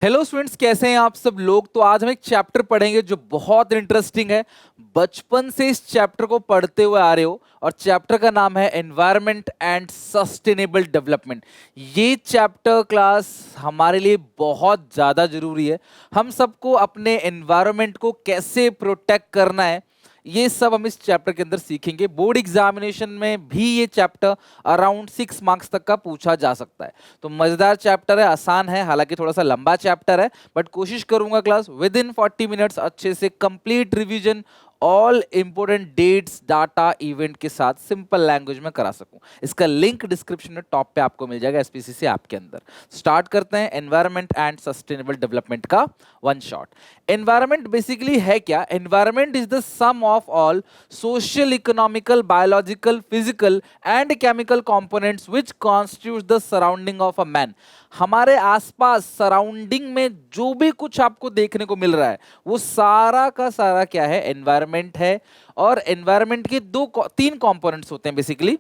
Hello students, कैसे हैं आप सब लोग। तो आज हम एक चैप्टर पढ़ेंगे जो बहुत इंटरेस्टिंग है। बचपन से इस चैप्टर को पढ़ते हुए आ रहे हो और चैप्टर का नाम है एनवायरनमेंट एंड सस्टेनेबल डेवलपमेंट। ये चैप्टर क्लास हमारे लिए बहुत ज़्यादा जरूरी है। हम सबको अपने एनवायरनमेंट को कैसे प्रोटेक्ट करना है, ये सब हम इस चैप्टर के अंदर सीखेंगे। बोर्ड एग्जामिनेशन में भी ये चैप्टर अराउंड 6 मार्क्स तक का पूछा जा सकता है। तो मजेदार चैप्टर है, आसान है, हालांकि थोड़ा सा लंबा चैप्टर है, बट कोशिश करूंगा क्लास विद इन 40 मिनट्स अच्छे से complete revision, all important dates data event के साथ सिंपल लैंग्वेज में करा सकूं। इसका लिंक डिस्क्रिप्शन में टॉप पे आपको मिल जाएगा एसपीसीसी ऐप के अंदर। स्टार्ट करते हैं एनवायरनमेंट एंड सस्टेनेबल डेवलपमेंट का वन शॉट। एनवायरनमेंट बेसिकली है क्या? Environment is the sum of all social, economical, biological, physical and chemical components which constitute the surrounding of a man. हमारे आसपास surrounding में जो भी कुछ आपको देखने को मिल रहा है वो सारा का सारा क्या है? एनवायरनमेंट है। और एनवायरनमेंट के तीन कंपोनेंट्स होते हैं बेसिकली।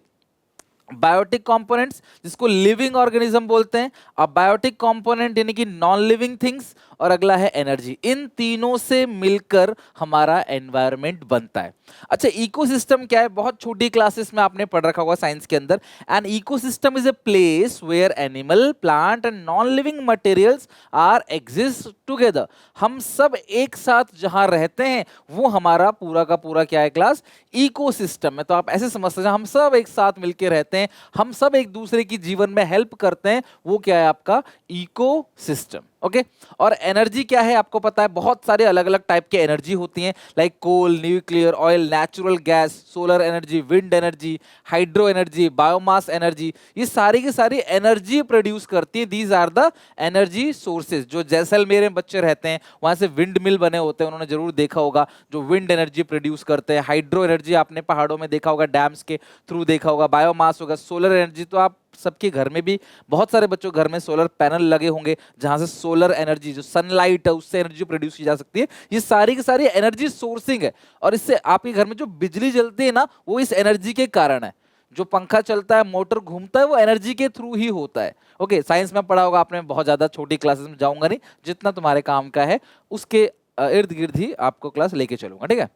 बायोटिक कंपोनेंट्स जिसको लिविंग ऑर्गेनिज्म बोलते हैं, अब बायोटिक कंपोनेंट यानी कि नॉन लिविंग थिंग्स, और अगला है एनर्जी। इन तीनों से मिलकर हमारा एनवायरनमेंट बनता है। अच्छा, इकोसिस्टम क्या है? बहुत छोटी क्लासेस में आपने पढ़ रखा होगा साइंस के अंदर। An ecosystem is a place where animal, plant and non living materials are exist together. हम सब एक साथ जहां रहते हैं वो हमारा पूरा का पूरा क्या है क्लास? इकोसिस्टम है। तो आप ऐसे समझ सकते हैं हम सब एक साथ मिलकर रहते हैं, हम सब एक दूसरे की जीवन में हेल्प करते हैं, वो क्या है? आपका इकोसिस्टम। ओके। और एनर्जी क्या है? आपको पता है बहुत सारे अलग अलग टाइप के एनर्जी होती हैं, like coal, nuclear, oil, natural gas, solar energy, wind energy, hydro energy, biomass energy. ये सारी की सारी एनर्जी प्रोड्यूस करती है। These are the energy sources. जो जैसलमेर में बच्चे रहते हैं वहां से विंड मिल बने होते हैं, उन्होंने जरूर देखा होगा, जो विंड एनर्जी प्रोड्यूस करते हैं। हाइड्रो एनर्जी आपने पहाड़ों में देखा होगा, डैम्स के थ्रू देखा होगा। बायोमास होगा। सोलर एनर्जी तो आप सबके घर में भी, बहुत सारे बच्चों के घर में सोलर पैनल लगे होंगे जहां से सोलर एनर्जी, जो सनलाइट है उससे एनर्जी प्रोड्यूस की जा सकती है। ये सारी की सारी एनर्जी सोर्सिंग है। और इससे आपके घर में जो बिजली जलती है ना, वो इस एनर्जी के कारण है। जो पंखा चलता है, मोटर घूमता है, वो एनर्जी के थ्रू ही होता है। ओके, साइंस में पढ़ा होगा आपने, बहुत ज्यादा छोटी क्लासेस में जाऊंगा नहीं, जितना तुम्हारे काम का है उसके इर्द गिर्द ही आपको क्लास लेके चलूंगा, ठीक है।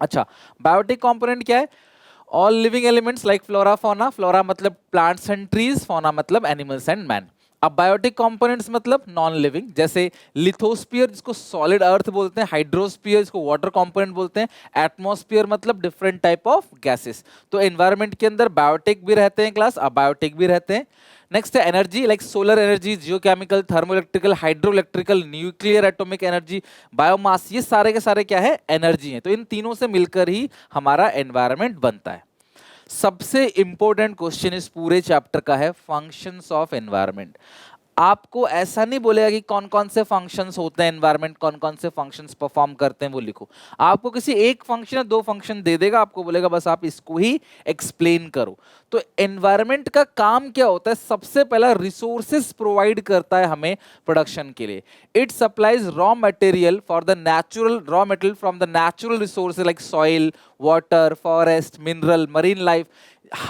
अच्छा, बायोटिक कंपोनेंट क्या है? All living elements like flora fauna. Flora मतलब प्लांट्स एंड ट्रीज, फौना मतलब एनिमल्स एंड मैन। अब बायोटिक कंपोनेंट्स मतलब नॉन लिविंग, जैसे लिथोस्फियर जिसको सॉलिड अर्थ बोलते हैं, हाइड्रोस्फियर जिसको वाटर कंपोनेंट बोलते हैं, एटमॉस्फियर मतलब डिफरेंट टाइप ऑफ गैसेस। तो एनवायरनमेंट के अंदर बायोटिक भी रहते हैं क्लास, अबायोटिक भी रहते हैं। नेक्स्ट है energy, like solar energy, geochemical, thermoelectrical, hydro electrical, nuclear, atomic energy, biomass. ये सारे के सारे क्या है? एनर्जी है। तो इन तीनों से मिलकर ही हमारा एनवायरनमेंट बनता है। सबसे इंपॉर्टेंट क्वेश्चन इस पूरे चैप्टर का है फंक्शंस ऑफ एनवायरनमेंट। आपको ऐसा नहीं बोलेगा कि कौन कौन से फंक्शंस होते हैं एनवायरनमेंट, कौन कौन से फंक्शंस परफॉर्म करते हैं वो लिखो। आपको किसी एक फंक्शन या दो फंक्शन दे देगा, आपको बोलेगा बस आप इसको ही एक्सप्लेन करो। तो एनवायरनमेंट का काम क्या होता है? सबसे पहला रिसोर्सेज प्रोवाइड करता है हमें प्रोडक्शन के लिए। It supplies raw material for the natural, raw material from the natural resources like soil, water, forest, mineral, marine life.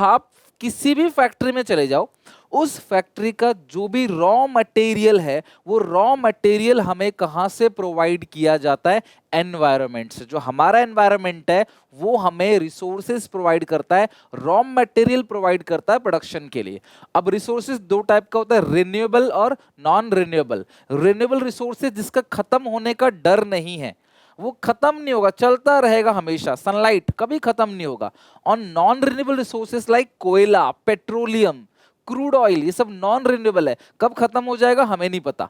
आप किसी भी फैक्ट्री में चले जाओ, उस फैक्ट्री का जो भी रॉ मटेरियल है वो रॉ मटेरियल हमें कहां से प्रोवाइड किया जाता है? एनवायरनमेंट से। जो हमारा एनवायरनमेंट है वो हमें रिसोर्सेज प्रोवाइड करता है, रॉ मटेरियल प्रोवाइड करता है प्रोडक्शन के लिए। अब रिसोर्सेज दो टाइप का होता है, रिन्यूएबल और नॉन रिन्यूएबल। रिन्यूएबल रिसोर्सेज जिसका खत्म होने का डर नहीं है, वो खत्म नहीं होगा, चलता रहेगा हमेशा, सनलाइट कभी खत्म नहीं होगा। और नॉन रिन्यूएबल रिसोर्सेज लाइक कोयला, पेट्रोलियम, क्रूड ऑयल, ये सब नॉन रिन्यूएबल है, कब खत्म हो जाएगा हमें नहीं पता।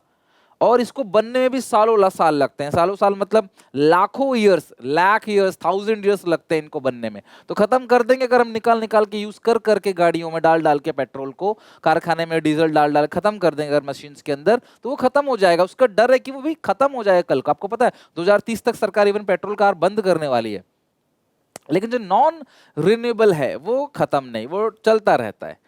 और इसको बनने में भी सालों साल लगते हैं। सालों साल मतलब लाखों ईयर्स, लाख ईयर्स, 1000 ईयर्स लगते हैं इनको बनने में। तो खत्म कर देंगे अगर हम निकाल निकाल के यूज कर करके, गाड़ियों में डाल डाल के, पेट्रोल को कारखाने में डीजल डाल डाल खत्म कर देंगे अगर मशीन के अंदर, तो वो खत्म हो जाएगा। उसका डर है कि वो भी खत्म हो जाएगा कल को। आपको पता है 2030 तक सरकार इवन पेट्रोल कार बंद करने वाली है। लेकिन जो नॉन रिन्यूएबल है वो खत्म नहीं, वो चलता रहता है।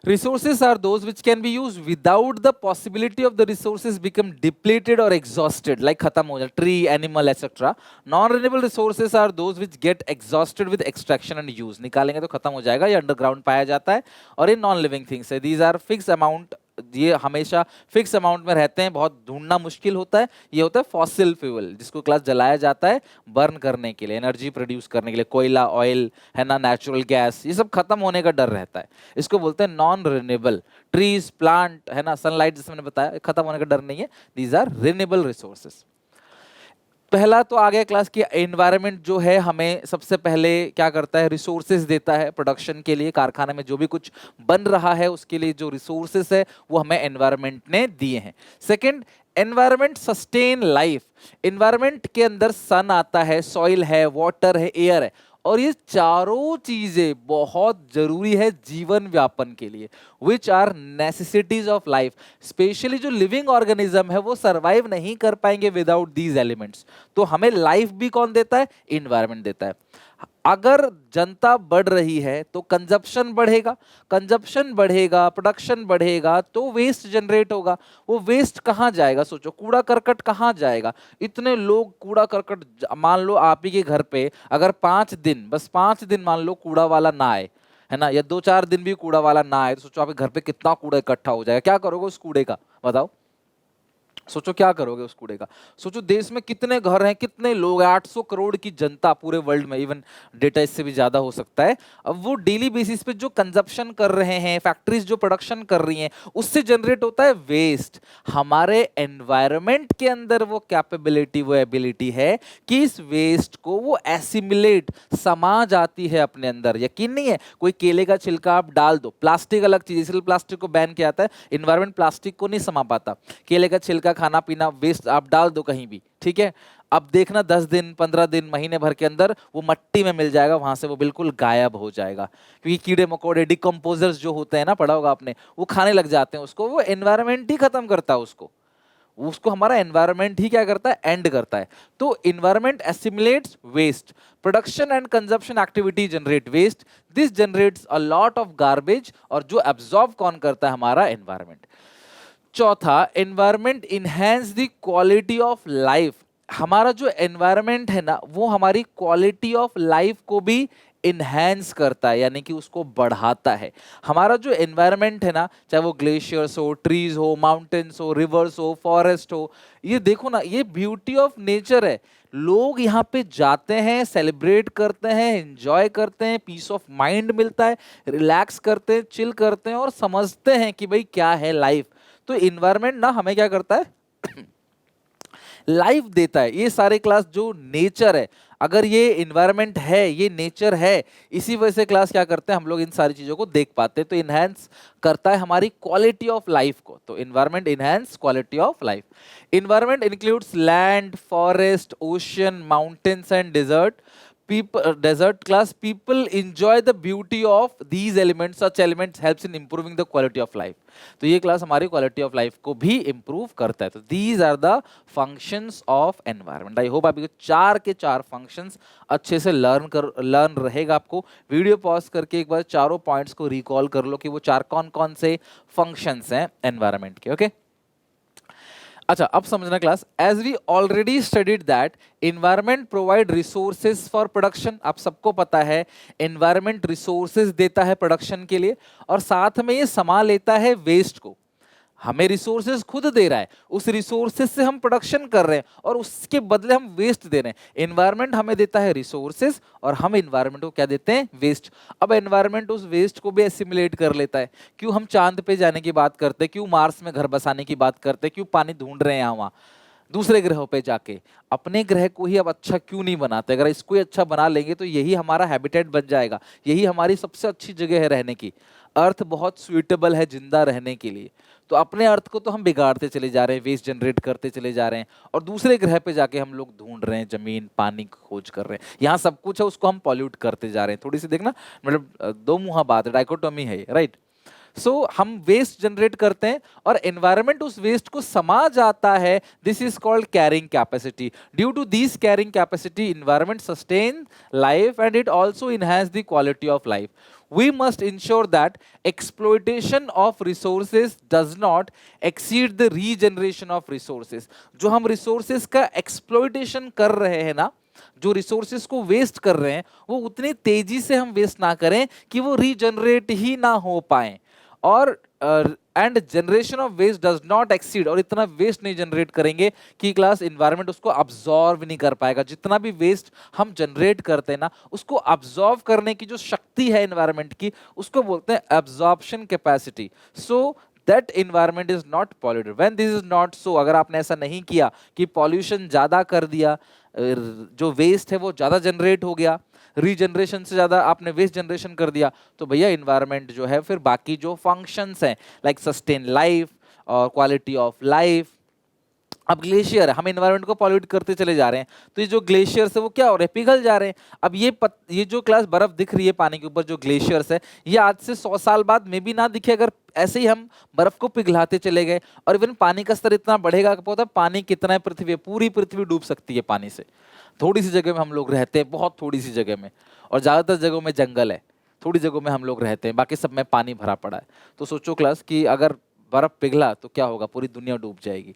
Resources are those which can be used without the possibility of the resources become depleted or exhausted, like खत्म हो जाए, tree, animal, etc. Non-renewable resources are those which get exhausted with extraction and use. निकालेंगे तो खत्म हो जाएगा, ये underground पाया जाता है और ये non-living things है. These are fixed amount ये हमेशा फिक्स अमाउंट में रहते हैं, बहुत ढूंढना मुश्किल होता है। ये होता है फॉसिल फ्यूल, जिसको क्लास जलाया जाता है बर्न करने के लिए, एनर्जी प्रोड्यूस करने के लिए। कोयला, ऑयल है ना, नेचुरल गैस, ये सब खत्म होने का डर रहता है। इसको बोलते हैं नॉन रिन्यूएबल। ट्रीज, प्लांट है ना, सनलाइट जैसे मैंने बताया, खत्म होने का डर नहीं है। These are renewable resources. पहला तो आ गया क्लास की एनवायरनमेंट जो है हमें सबसे पहले क्या करता है, रिसोर्सेज देता है प्रोडक्शन के लिए। कारखाने में जो भी कुछ बन रहा है उसके लिए जो रिसोर्सेज है वो हमें एनवायरनमेंट ने दिए हैं। Second, environment sustain life. Environment के अंदर सन आता है, सॉइल है, वाटर है, एयर है, और ये चारों चीजें बहुत जरूरी है जीवन व्यापन के लिए, which are necessities of life. Specially जो लिविंग ऑर्गेनिज्म है वो सरवाइव नहीं कर पाएंगे विदाउट दीज एलिमेंट्स। तो हमें लाइफ भी कौन देता है, इन्वायरमेंट देता है। अगर जनता बढ़ रही है तो कंजप्शन बढ़ेगा, कंजप्शन बढ़ेगा, प्रोडक्शन बढ़ेगा, तो वेस्ट जनरेट होगा। वो वेस्ट कहाँ जाएगा, सोचो, कूड़ा करकट कहाँ जाएगा। इतने लोग कूड़ा करकट, मान लो आप ही के घर पे अगर 5 दिन, बस 5 दिन मान लो कूड़ा वाला ना आए, है ना, या 2-4 दिन भी कूड़ा वाला ना आए, तो सोचो आपके घर पे कितना कूड़ा इकट्ठा हो जाएगा। क्या करोगे उस कूड़े का, बताओ, सोचो क्या करोगे उस कूड़े का। सोचो देश में कितने घर हैं, कितने लोग हैं, 800 करोड़ की जनता पूरे वर्ल्ड में, इवन डेटा इससे भी ज्यादा हो सकता है। अब वो डेली बेसिस पे जो कंजप्शन कर रहे हैं, फैक्ट्रीज जो प्रोडक्शन कर रही हैं, उससे जनरेट होता है वेस्ट। हमारे एनवायरनमेंट के अंदर वो कैपेबिलिटी, वो एबिलिटी है कि इस वेस्ट को वो एसिमिलेट, समा जाती है अपने अंदर। यकीन नहीं है, कोई केले का छिलका आप डाल दो, प्लास्टिक अलग चीज, इसलिए प्लास्टिक को बैन किया जाता है। इन्वायरमेंट प्लास्टिक को नहीं समा पाता। केले का छिलका, खाना पीना वेस्ट आप डाल दो कहीं भी, ठीक है, अब देखना 10 दिन, 15 दिन, महीने भर के अंदर वो मट्टी में मिल जाएगा, वहां से वो बिल्कुल गायब हो जाएगा। क्योंकि कीड़े मकोड़े, डिकम्पोजर्स जो होते हैं ना, पढ़ा होगा आपने, वो खाने लग जाते हैं उसको। वो एनवायरनमेंट ही खत्म करता है उसको, उसको हमारा एनवायरनमेंट ही क्या करता है, एंड करता है। तो environment assimilates waste, production and consumption activity generate waste, this generates a lot of garbage, और जो एब्जॉर्ब कौन करता है, हमारा एनवायरनमेंट। चौथा, environment enhance the quality of life. हमारा जो एनवायरनमेंट है ना, वो हमारी क्वालिटी ऑफ लाइफ को भी इनहेंस करता है, यानी कि उसको बढ़ाता है। हमारा जो एनवायरनमेंट है ना, चाहे वो ग्लेशियर्स हो, ट्रीज हो, माउंटेन्स हो, रिवर्स हो, फॉरेस्ट हो, ये देखो ना, ये ब्यूटी ऑफ नेचर है। लोग यहाँ पे जाते हैं, सेलिब्रेट करते हैं, एंजॉय करते हैं, पीस ऑफ माइंड मिलता है, रिलैक्स करते हैं, चिल करते हैं, और समझते हैं कि भाई क्या है लाइफ। तो इन्वायरमेंट ना हमें क्या करता है, लाइफ देता है। ये सारे क्लास जो नेचर है, अगर ये इन्वायरमेंट है, ये नेचर है, इसी वजह से क्लास क्या करते हैं हम लोग, इन सारी चीजों को देख पाते हैं। तो इनहेंस करता है हमारी क्वालिटी ऑफ लाइफ को। तो environment enhance quality of life. Environment includes land, forest, ocean, mountains and desert. Desert class, people enjoy the beauty of these elements. Such elements helps in improving the quality of life. तो ये class हमारी quality of life को भी improve करता है। तो these are the functions of environment. I hope आपको 4 के 4 फंक्शंस अच्छे से लर्न रहेगा। आपको वीडियो पॉज करके एक बार चारों पॉइंट्स को रिकॉल कर लो कि वो 4 कौन कौन से फंक्शंस हैं एनवायरनमेंट के। ओके, अच्छा, अब समझना class, as we already studied that environment provide resources for production. आप सबको पता है एनवायरनमेंट रिसोर्सेज देता है प्रोडक्शन के लिए, और साथ में ये समा लेता है वेस्ट को। हमें रिसोर्सेज खुद दे रहा है, उस रिसोर्सेज से हम प्रोडक्शन कर रहे हैं, और उसके बदले हम वेस्ट दे रहे हैं। एनवायरनमेंट हमें देता है रिसोर्सेज, और हम एनवायरनमेंट को क्या देते हैं, वेस्ट। अब एनवायरनमेंट उस वेस्ट को भी एसिमुलेट कर लेता है। क्यों हम चांद पे जाने की बात करते हैं, क्यों मार्स में घर बसाने की बात करते हैं, क्यों पानी ढूंढ रहे हैं यहाँ वहाँ दूसरे ग्रहों पे जाके, अपने ग्रह को ही अब अच्छा क्यों नहीं बनाते। अगर इसको ही अच्छा बना लेंगे तो यही हमारा हैबिटेट बन जाएगा, यही हमारी सबसे अच्छी जगह है रहने की। अर्थ बहुत सुइटेबल है जिंदा रहने के लिए, तो अपने अर्थ को तो हम बिगाड़ते चले जा रहे हैं, वेस्ट जनरेट करते चले जा रहे हैं, और दूसरे ग्रह पे जाके हम लोग ढूंढ रहे हैं, जमीन पानी खोज कर रहे हैं। यहाँ सब कुछ है, उसको हम पॉल्यूट करते जा रहे हैं। थोड़ी सी देखना, मतलब दो मुहा बात है, डाइकोटोमी है, राइट। सो हम वेस्ट जनरेट करते हैं और एनवायरनमेंट उस वेस्ट को समा जाता है। This is called carrying capacity. Due to this carrying capacity environment sustain life and it also enhance the quality of life. We must ensure that exploitation of resources does not exceed the regeneration of resources. जो हम resources का exploitation कर रहे हैं ना, जो resources को waste कर रहे हैं, वो उतनी तेजी से हम वेस्ट ना करें कि वो रीजनरेट ही ना हो पाए। और and generation of waste does not exceed, और इतना वेस्ट नहीं जनरेट करेंगे कि क्लास इन्वायरमेंट उसको अब्सॉर्व नहीं कर पाएगा। जितना भी वेस्ट हम जनरेट करते हैं ना, उसको अब्सॉर्व करने की जो शक्ति है इन्वायरमेंट की, उसको बोलते हैं absorption capacity. So that environment is not polluted. When this is not so, अगर आपने ऐसा नहीं किया कि पॉल्यूशन ज्यादा कर दिया, जो वेस्ट है वो ज्यादा जनरेट हो गया, रीजनरेशन से ज्यादा आपने वेस्ट जनरेशन कर दिया, तो भैया इन्वायरमेंट जो है फिर बाकी जो फंक्शंस हैं लाइक सस्टेन लाइफ और क्वालिटी ऑफ लाइफ। अब ग्लेशियर है, हम इन्वायरमेंट को पॉल्यूट करते चले जा रहे हैं, तो ये जो ग्लेशियर्स है वो क्या हो रहे हैं, पिघल जा रहे हैं। अब ये जो क्लास बर्फ दिख रही है पानी के ऊपर, जो ग्लेशियर्स है, ये आज से 100 साल बाद में भी ना दिखे अगर ऐसे ही हम बर्फ को पिघलाते चले गए। और इवन पानी का स्तर इतना बढ़ेगा कि पता है पानी कितना है, पृथ्वी, पूरी पृथ्वी डूब सकती है पानी से। थोड़ी सी जगह में हम लोग रहते हैं, बहुत थोड़ी सी जगह में, और ज्यादातर जगहों में जंगल है, थोड़ी जगहों में हम लोग रहते हैं, बाकी सब में पानी भरा पड़ा है। तो सोचो क्लास कि अगर बर्फ पिघला तो क्या होगा, पूरी दुनिया डूब जाएगी।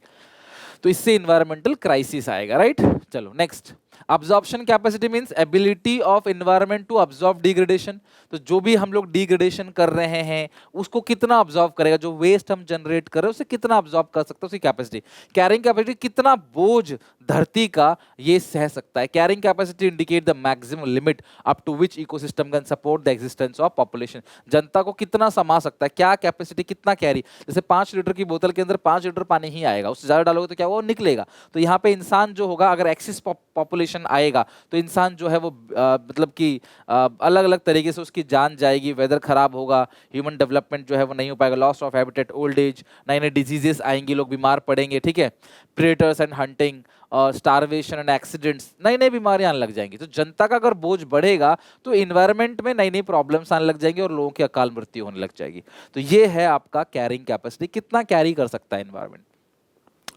तो इससे इन्वायरमेंटल क्राइसिस आएगा, राइट। चलो next, absorption capacity means ability of environment to absorb degradation. तो जो भी हम लोग डिग्रेडेशन कर रहे हैं उसको कितना अब्सॉर्ब करेगा, जो वेस्ट हम जनरेट कर रहे हैं उसे कितना अब्सॉर्ब कर सकता है, उसकी कैपेसिटी। कैरिंग कैपेसिटी, कितना बोझ धरती का ये सह सकता है। Carrying capacity indicate the maximum limit up to which ecosystem can support the existence of population. जनता को कितना समा सकता है, क्या कैपेसिटी, कितना कैरी। जैसे 5 लीटर की बोतल के अंदर 5 लीटर पानी ही आएगा, उससे ज्यादा डालोगे तो क्या वो निकलेगा। तो यहाँ पे इंसान जो होगा, अगर एक्सिस पॉपुलेशन आएगा तो इंसान जो है वो मतलब कि अलग अलग तरीके से उसकी जान जाएगी, वेदर खराब होगा, ह्यूमन डेवलपमेंट जो है वो नहीं हो पाएगा, loss of habitat, old age, नए नए डिजीजेस आएंगी, लोग बीमार पड़ेंगे, ठीक है, predators and hunting, starvation and accidents, नई नई बीमारियां आने लग जाएंगी। तो जनता का अगर बोझ बढ़ेगा तो इन्वायरमेंट में नई नई प्रॉब्लम्स आने लग जाएंगी और लोगों की अकाल मृत्यु होने लग जाएगी। तो ये है आपका कैरिंग कैपेसिटी, कितना कैरी कर सकता है इन्वायरमेंट।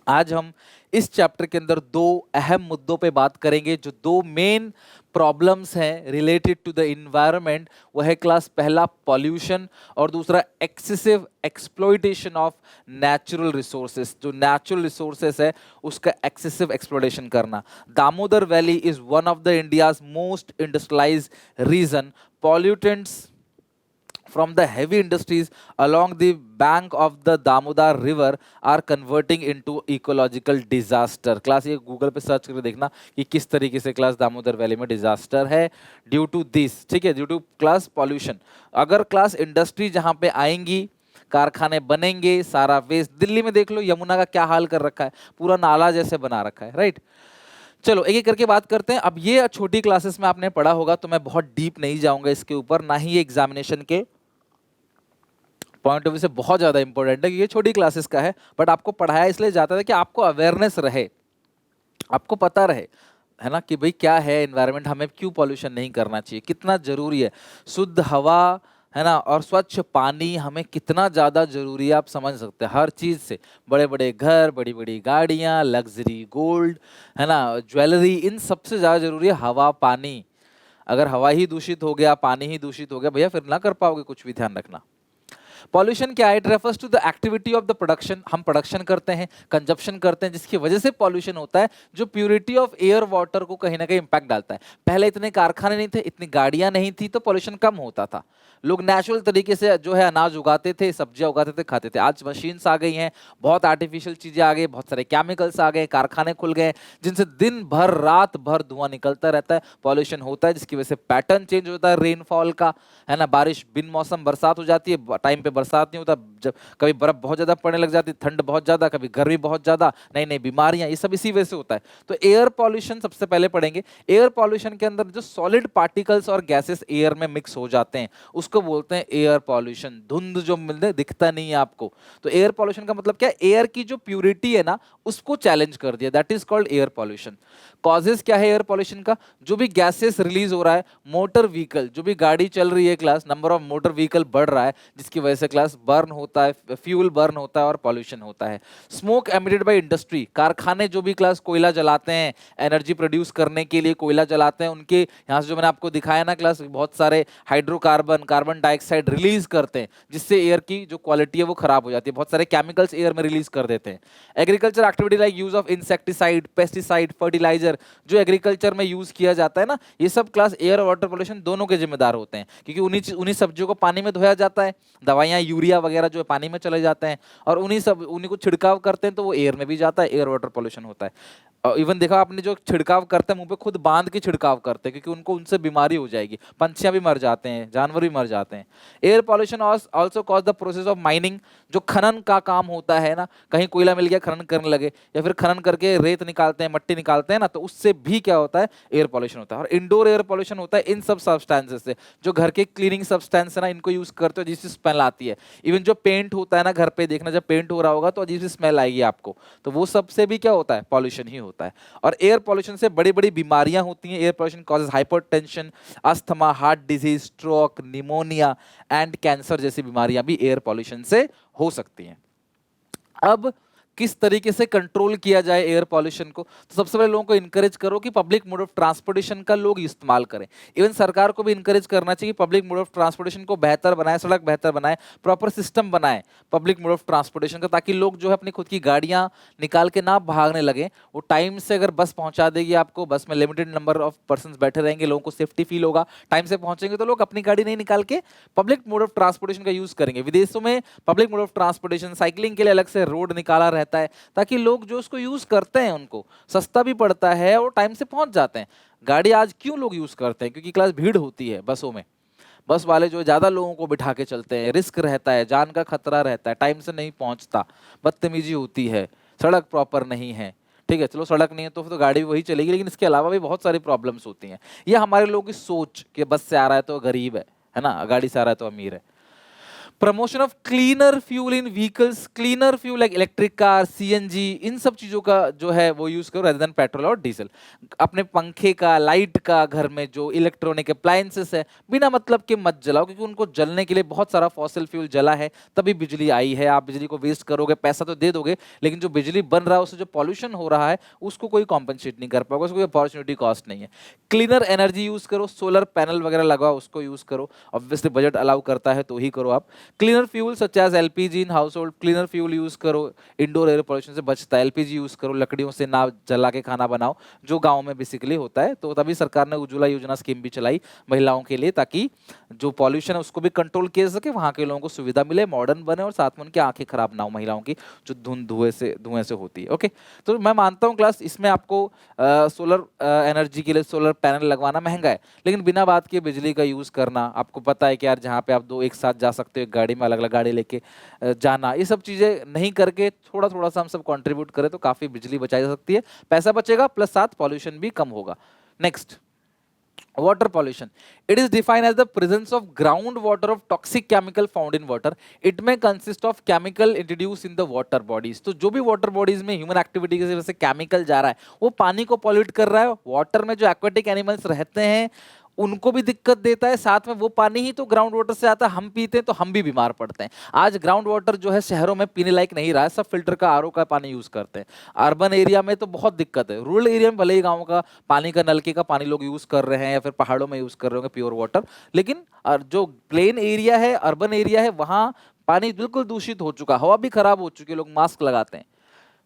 आज हम इस चैप्टर के अंदर 2 अहम मुद्दों पे बात करेंगे, जो 2 मेन प्रॉब्लम्स हैं रिलेटेड टू द इन्वायरमेंट। वो है क्लास, पहला पॉल्यूशन और दूसरा excessive exploitation of natural resources. जो नेचुरल रिसोर्सेज है उसका एक्सेसिव एक्सप्लॉइटेशन करना। Damodar valley is one of the India's most industrialized region. Pollutants from the heavy industries along the bank of the Damodar river are converting into ecological disaster। Class ये Google पे search करके देखना कि किस तरीके से class Damodar valley में disaster है ड्यू टू दिस, ठीक है, ड्यू टू क्लास पॉल्यूशन। अगर क्लास इंडस्ट्री जहां पे आएंगी, कारखाने बनेंगे, सारा वेस्ट, दिल्ली में देख लो यमुना का क्या हाल कर रखा है, पूरा नाला जैसे बना रखा है, राइट। चलो एक एक करके बात करते हैं। अब ये छोटी क्लासेस में आपने पढ़ा होगा तो मैं बहुत डीप नहीं जाऊंगा इसके ऊपर, ना ही ये एग्जामिनेशन के पॉइंट ऑफ व्यू से बहुत ज्यादा इंपॉर्टेंट है, ये छोटी क्लासेस का है, बट आपको पढ़ाया इसलिए जाता है कि आपको अवेयरनेस रहे, आपको पता रहे, है ना, कि भाई क्या है एनवायरनमेंट, हमें क्यों पॉल्यूशन नहीं करना चाहिए, कितना जरूरी है शुद्ध हवा, है ना, और स्वच्छ पानी हमें कितना ज़्यादा जरूरी है, आप समझ सकते हैं। हर चीज़ से, बड़े बड़े घर, बड़ी बड़ी गाड़ियाँ, लग्जरी गोल्ड, है ना, ज्वेलरी, इन सबसे ज़्यादा जरूरी है हवा पानी। अगर हवा ही दूषित हो गया, पानी ही दूषित हो गया, भैया फिर ना कर पाओगे कुछ भी, ध्यान रखना। पॉल्यूशन क्या है, it refers to the activity of the production, हम प्रोडक्शन करते हैं, कंजप्शन करते हैं, जिसकी वजह से पॉल्यूशन होता है, जो प्यूरिटी ऑफ एयर वाटर को कहीं ना कहीं इंपैक्ट डालता है। पहले इतने कारखाने नहीं थे, इतनी गाड़ियां नहीं थी, तो पॉल्यूशन कम होता था, लोग नेचुरल तरीके से जो है अनाज उगाते थे, सब्जियां उगाते थे, खाते थे। आज मशीन्स आ गई हैं, बहुत आर्टिफिशियल चीजें आ गई, बहुत सारे केमिकल्स आ गए, कारखाने खुल गए, जिनसे दिन भर रात भर धुआं निकलता रहता है, पॉल्यूशन होता है, जिसकी वजह से पैटर्न चेंज होता है रेनफॉल का, है ना, बारिश बिन मौसम बरसात हो जाती है, टाइम पे बरसात नहीं होता, जब कभी बर्फ बहुत ज्यादा पड़ने लग जाती है, ठंड बहुत ज्यादा, कभी गर्मी बहुत ज्यादा, नई नई बीमारियां, ये सब इसी वजह से होता है। तो एयर पॉल्यूशन सबसे पहले पढ़ेंगे। एयर पॉल्यूशन के अंदर जो सॉलिड पार्टिकल्स और गैसेस एयर में मिक्स हो जाते हैं उसको बोलते हैं एयर पॉल्यूशन। धुंध जो मिलते दिखता नहीं है आपको, तो एयर पॉल्यूशन का मतलब क्या है, एयर की जो प्यूरिटी है ना उसको चैलेंज कर दिया, that is called air pollution. Causes क्या है एयर पॉल्यूशन का, जो भी गैसेस रिलीज हो रहा है, मोटर व्हीकल, जो भी गाड़ी चल रही है class, number of motor vehicle बढ़ रहा है, जिसकी वजह से क्लास बर्न होता है, फ्यूल बर्न होता है और पॉल्यूशन होता है। स्मोक एमिटेड बाय इंडस्ट्री, कारखाने जो भी क्लास कोयला जलाते हैं, एनर्जी प्रोड्यूस करने के लिए कोयला जलाते हैं, उनके यहाँ से जो मैंने आपको दिखाया ना क्लास, बहुत सारे हाइड्रोकार्बन, कार्बन डाइऑक्साइड रिलीज करते हैं, जिससे एयर की जो क्वालिटी है वो खराब हो जाती है, बहुत सारे केमिकल्स एयर में रिलीज कर देते हैं। Agriculture activity like use of insecticide, pesticide, fertilizer, जो एग्रीकल्चर में यूज किया जाता है ना, ये सब क्लास एयर और वाटर पोल्यूशन दोनों के जिम्मेदार होते हैं, क्योंकि उन्हीं सब्जियों को पानी में धोया जाता है, दवाई दवाइयाँ यूरिया वगैरह जो है पानी में चले जाते हैं, और उन्हीं को छिड़काव करते हैं तो वो एयर में भी जाता है, एयर वाटर पॉल्यूशन होता है। इवन देखा आपने, जो छिड़काव करते हैं मुंह पे खुद बांध के छिड़काव करते हैं क्योंकि उनको उनसे बीमारी हो जाएगी, पंछियां भी मर जाते हैं, जानवर भी मर जाते हैं। Air pollution also cause the process of mining, जो खनन का काम होता है ना, कहीं कोयला मिल गया खनन करने लगे, या फिर खनन करके रेत निकालते हैं, मट्टी निकालते हैं ना, तो उससे भी क्या होता है, एयर पॉल्यूशन होता है। और इंडोर एयर पॉल्यूशन होता है इन सब सब्सटेंसेस से, जो घर के क्लीनिंग सब्सटेंस है ना, इनको यूज करते हो जिससे स्मेल आती है। इवन जो पेंट होता है ना घर पे, देखना जब पेंट हो रहा होगा तो अजीब सी स्मेल आएगी आपको, तो वो सबसे भी क्या होता है, पॉल्यूशन ही होता है। और एयर पॉल्यूशन से बड़ी बड़ी बीमारियां होती हैं। Air pollution causes hypertension, asthma, heart disease, stroke, pneumonia and cancer जैसी बीमारियां भी एयर पॉल्यूशन से हो सकती हैं। अब किस तरीके से कंट्रोल किया जाए एयर पॉल्यूशन को, तो सबसे पहले लोगों को इनकरेज करो कि पब्लिक मोड ऑफ ट्रांसपोर्टेशन का लोग इस्तेमाल करें। इवन सरकार को भी इनकरेज करना चाहिए पब्लिक मोड ऑफ ट्रांसपोर्टेशन को बेहतर बनाए, सड़क बेहतर बनाए, प्रॉपर सिस्टम बनाए पब्लिक मोड ऑफ ट्रांसपोर्टेशन का, ताकि लोग जो है अपनी खुद की गाड़ियां निकाल के ना भागने लगे। वो टाइम से अगर बस पहुंचा देगी आपको, बस में लिमिटेड नंबर ऑफ पर्सन बैठे रहेंगे, लोगों को सेफ्टी फील होगा, टाइम से पहुंचेंगे, तो लोग अपनी गाड़ी नहीं निकाल के पब्लिक मोड ऑफ ट्रांसपोर्टेशन का यूज करेंगे। विदेशों में public mode of transportation, cycling के लिए अलग से रोड निकाला रहता है, ताकि लोग जो उसको यूज करते हैं उनको सस्ता भी पड़ता है और टाइम से पहुंच जाते हैं। गाड़ी आज क्यों लोग यूज करते हैं, क्योंकि क्लास भीड़ होती है बसों में, बस वाले जो ज्यादा लोगों को बिठा के चलते हैं, रिस्क रहता है, जान का खतरा रहता है, टाइम से नहीं पहुंचता, बदतमीजी होती है, सड़क प्रॉपर नहीं है। ठीक है, चलो सड़क नहीं है तो फिर तो गाड़ी भी वही चलेगी, लेकिन इसके अलावा भी बहुत सारी प्रॉब्लम्स होती हैं। ये हमारे लोगों की सोच कि बस से आ रहा है तो गरीब है ना, गाड़ी से आ रहा है तो अमीर है। Promotion of cleaner fuel in vehicles, cleaner fuel like electric car, CNG, इन सब चीजों का जो है वो यूज करो रेदर देन पेट्रोल और डीजल। अपने पंखे का, लाइट का, घर में जो इलेक्ट्रॉनिक अप्लायंसेस है, बिना मतलब के मत जलाओ, क्योंकि उनको जलने के लिए बहुत सारा फॉसिल फ्यूल जला है तभी बिजली आई है। आप बिजली को वेस्ट करोगे, पैसा तो दे दोगे, लेकिन जो बिजली बन रहा है उससे जो पॉल्यूशन हो रहा है उसको कोई कॉम्पनसेट नहीं कर पाओगे, उसको कोई अपॉर्चुनिटी कॉस्ट नहीं है। क्लीनर एनर्जी यूज करो, सोलर पैनल वगैरह लगाओ, उसको यूज करो, ऑब्वियसली बजट अलाउ करता है तो ही करो आप। Cleaner fuel such as LPG in household, cleaner fuel use करो, इंडोर एयर पोल्यूशन से बचता है। एलपीजी यूज करो, लकड़ियों से ना जला के खाना बनाओ, जो गांव में बेसिकली होता है। तो तभी सरकार ने उज्ज्वला योजना स्कीम भी चलाई महिलाओं के लिए, ताकि जो पॉल्यूशन है उसको भी कंट्रोल किया जा सके, वहां के लोगों को सुविधा मिले, मॉडर्न बने, और साथ में उनकी आंखें खराब ना हो महिलाओं की, जो धुएं से होती है। ओके, तो मैं मानता हूँ क्लास इसमें आपको सोलर एनर्जी के लिए सोलर पैनल लगवाना महंगा है, लेकिन बिना बात के बिजली का यूज करना, आपको पता है कि यार जहाँ पे आप दो एक साथ जा सकते हो एक गाड़ी में, अलग अलग गाड़ी लेके जाना, ये सब चीजें नहीं करके थोड़ा थोड़ा सा हम सब कंट्रीब्यूट करें तो काफी बिजली बचाई जा सकती है, पैसा बचेगा प्लस साथ पॉल्यूशन भी कम होगा। Next, water pollution. It is defined as the presence of groundwater of toxic chemical found in water. It may consist of chemical introduced in the water bodies. तो जो भी water bodies में human activity की वजह से chemical जा रहा है वो पानी को pollute कर रहा है। water में जो aquatic animals रहते हैं उनको भी दिक्कत देता है, साथ में वो पानी ही तो ग्राउंड वाटर से आता है, हम पीते हैं तो हम भी बीमार पड़ते हैं। आज ग्राउंड वाटर जो है शहरों में पीने लायक नहीं रहा है, सब फिल्टर का, आरओ का पानी यूज करते हैं। अर्बन एरिया में तो बहुत दिक्कत है, रूरल एरिया में भले ही गाँव का पानी का, नलके का पानी लोग यूज कर रहे हैं या फिर पहाड़ों में यूज कर रहे होंगे प्योर वाटर, लेकिन जो प्लेन एरिया है, अर्बन एरिया है, वहाँ पानी बिल्कुल दूषित हो चुका, हवा भी खराब हो चुकी है, लोग मास्क लगाते हैं।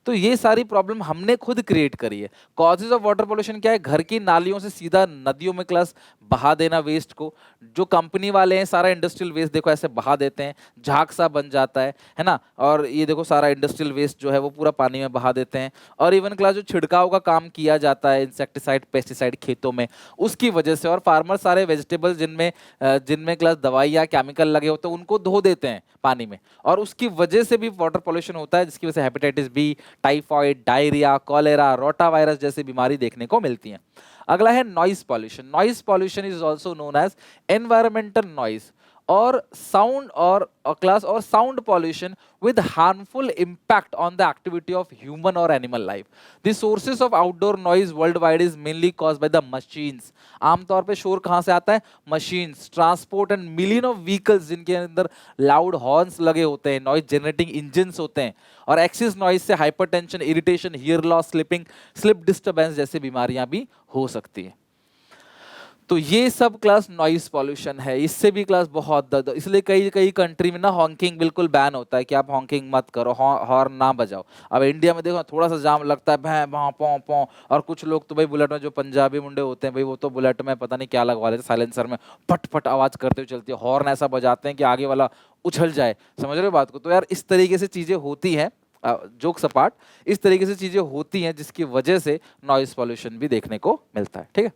तो ये सारी प्रॉब्लम हमने खुद क्रिएट करी है। कॉजेज ऑफ वाटर पोल्यूशन क्या है, घर की नालियों से सीधा नदियों में क्लास बहा देना वेस्ट को, जो कंपनी वाले हैं सारा इंडस्ट्रियल वेस्ट देखो ऐसे बहा देते हैं, झाग सा बन जाता है ना, और ये देखो सारा इंडस्ट्रियल वेस्ट जो है वो पूरा पानी में बहा देते हैं। और इवन क्लास जो छिड़काव का काम किया जाता है इंसेक्टिसाइड पेस्टिसाइड खेतों में, उसकी वजह से, और फार्मर सारे वेजिटेबल्स जिनमें क्लास दवाइयाँ केमिकल लगे होते हैं उनको धो देते हैं पानी में, और उसकी वजह से भी वाटर पोल्यूशन होता है, जिसकी वजह से hepatitis B, typhoid, diarrhoea, cholera, rotavirus जैसी बीमारी देखने को मिलती हैं। अगला है noise pollution. Noise pollution is also known as environmental noise और साउंड और क्लास और sound pollution with harmful impact on the activity of human or animal life. The sources of outdoor noise worldwide is mainly caused by the machines. आमतौर पे शोर कहाँ से आता है, machines, transport and million of vehicles जिनके अंदर loud horns लगे होते हैं, नॉइज जनरेटिंग इंजन्स होते हैं, और एक्सिस नॉइज से hypertension, irritation, here loss, slip disturbance जैसी बीमारियां भी हो सकती है। तो ये सब क्लास नॉइस पॉल्यूशन है, इससे भी क्लास बहुत दर्द, इसलिए कई कई कंट्री में ना हॉकिंग बिल्कुल बैन होता है कि आप हॉकिंग मत करो, हॉर्न ना बजाओ। अब इंडिया में देखो थोड़ा सा जाम लगता है, भैं भां पौ पौ, और कुछ लोग तो भाई बुलेट में, जो पंजाबी मुंडे होते हैं भाई, वो तो बुलेट में पता नहीं क्या लगवा लेते साइलेंसर में, फट फट आवाज करते हुए चलती है, हॉर्न ऐसा बजाते हैं कि आगे वाला उछल जाए। समझ रहे हो बात को? तो यार इस तरीके से चीजें होती हैं, जोक सपाट, इस तरीके से चीजें होती हैं जिसकी वजह से नॉइस पॉल्यूशन भी देखने को मिलता है। ठीक है,